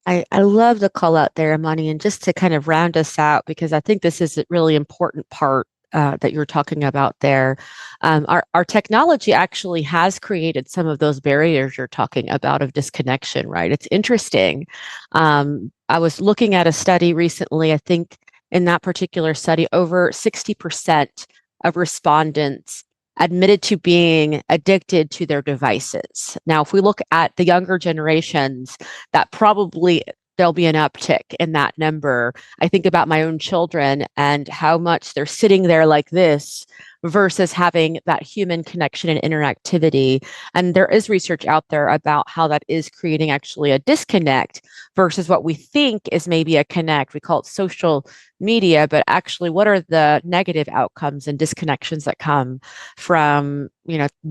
I love the call out there, Amani, and just to kind of round us out, because I think this is a really important part that you're talking about there. Our technology actually has created some of those barriers you're talking about of disconnection, right? It's interesting. I was looking at a study recently. I think in that particular study, over 60% of respondents admitted to being addicted to their devices. Now, if we look at the younger generations, that probably there'll be an uptick in that number. I think about my own children and how much they're sitting there like this versus having that human connection and interactivity. And there is research out there about how that is creating actually a disconnect versus what we think is maybe a connect. We call it social media, but actually what are the negative outcomes and disconnections that come from,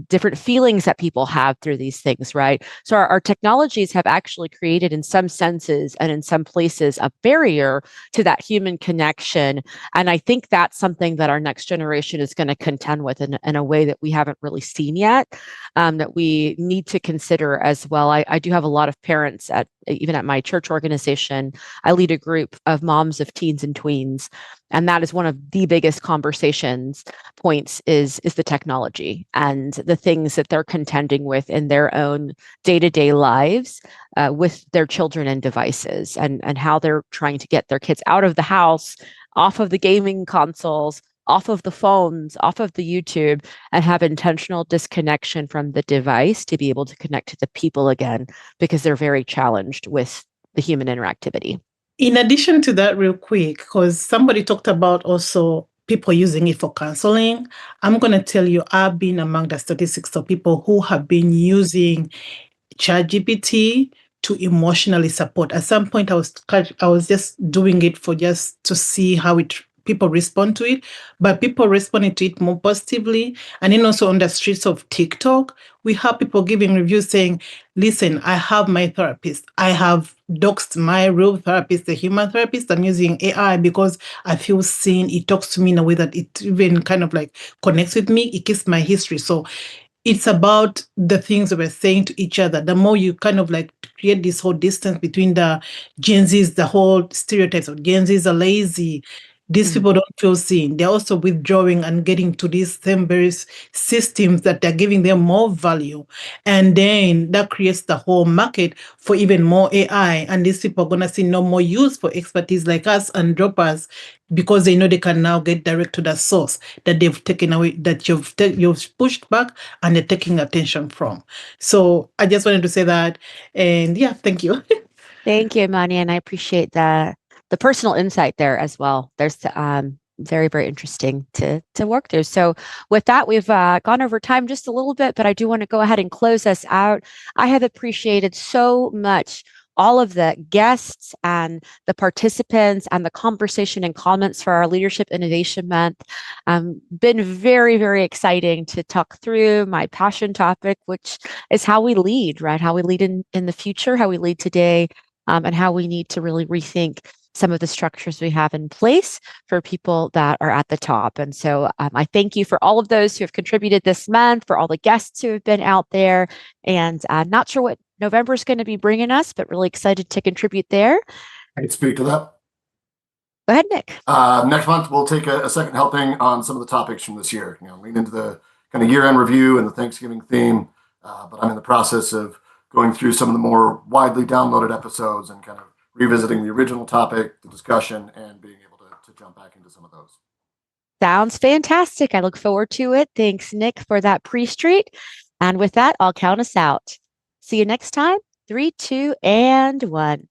different feelings that people have through these things, right? So our technologies have actually created in some senses and in some places a barrier to that human connection. And I think that's something that our next generation is going to contend with in a way that we haven't really seen yet, that we need to consider as well. I do have a lot of parents even at my church organization. I lead a group of moms of teens and tweens. And that is one of the biggest conversations points is the technology and the things that they're contending with in their own day-to-day lives with their children and devices, and how they're trying to get their kids out of the house, off of the gaming consoles, off of the phones, off of the YouTube, and have intentional disconnection from the device to be able to connect to the people again, because they're very challenged with the human interactivity. In addition to that, real quick, because somebody talked about also people using it for counseling, I'm going to tell you, I've been among the statistics of people who have been using ChatGPT to emotionally support. At some point, I was just doing it for just to see how people respond to it, but people responding to it more positively. And then also on the streets of TikTok, we have people giving reviews saying, "Listen, I have my therapist. I have doxed my real therapist, the human therapist. I'm using AI because I feel seen. It talks to me in a way that it even kind of like connects with me. It keeps my history." So it's about the things that we're saying to each other. The more you kind of like create this whole distance between the Gen Zs, the whole stereotypes of Gen Zs are lazy. These people don't feel seen. They're also withdrawing and getting to these same various systems that they're giving them more value. And then that creates the whole market for even more AI. And these people are going to see no more use for expertise like us and droppers, because they know they can now get direct to the source that they've taken away, that you've pushed back and they're taking attention from. So I just wanted to say that. And yeah, thank you. Thank you, Mani, and I appreciate the personal insight there as well. There's very, very interesting to work through. So with that, we've gone over time just a little bit, but I do want to go ahead and close us out. I have appreciated so much all of the guests and the participants and the conversation and comments for our Leadership Innovation Month. Been very, very exciting to talk through my passion topic, which is how we lead, right? How we lead in the future, how we lead today, and how we need to really rethink some of the structures we have in place for people that are at the top. And so I thank you for all of those who have contributed this month, for all the guests who have been out there, and not sure what November is going to be bringing us, but really excited to contribute there. I can speak to that. Go ahead, Nick. Next month, we'll take a second helping on some of the topics from this year. Lean into the kind of year-end review and the Thanksgiving theme. But I'm in the process of going through some of the more widely downloaded episodes and kind of revisiting the original topic, the discussion, and being able to jump back into some of those. Sounds fantastic. I look forward to it. Thanks, Nick, for that pre-street. And with that, I'll count us out. See you next time. 3, 2, and 1.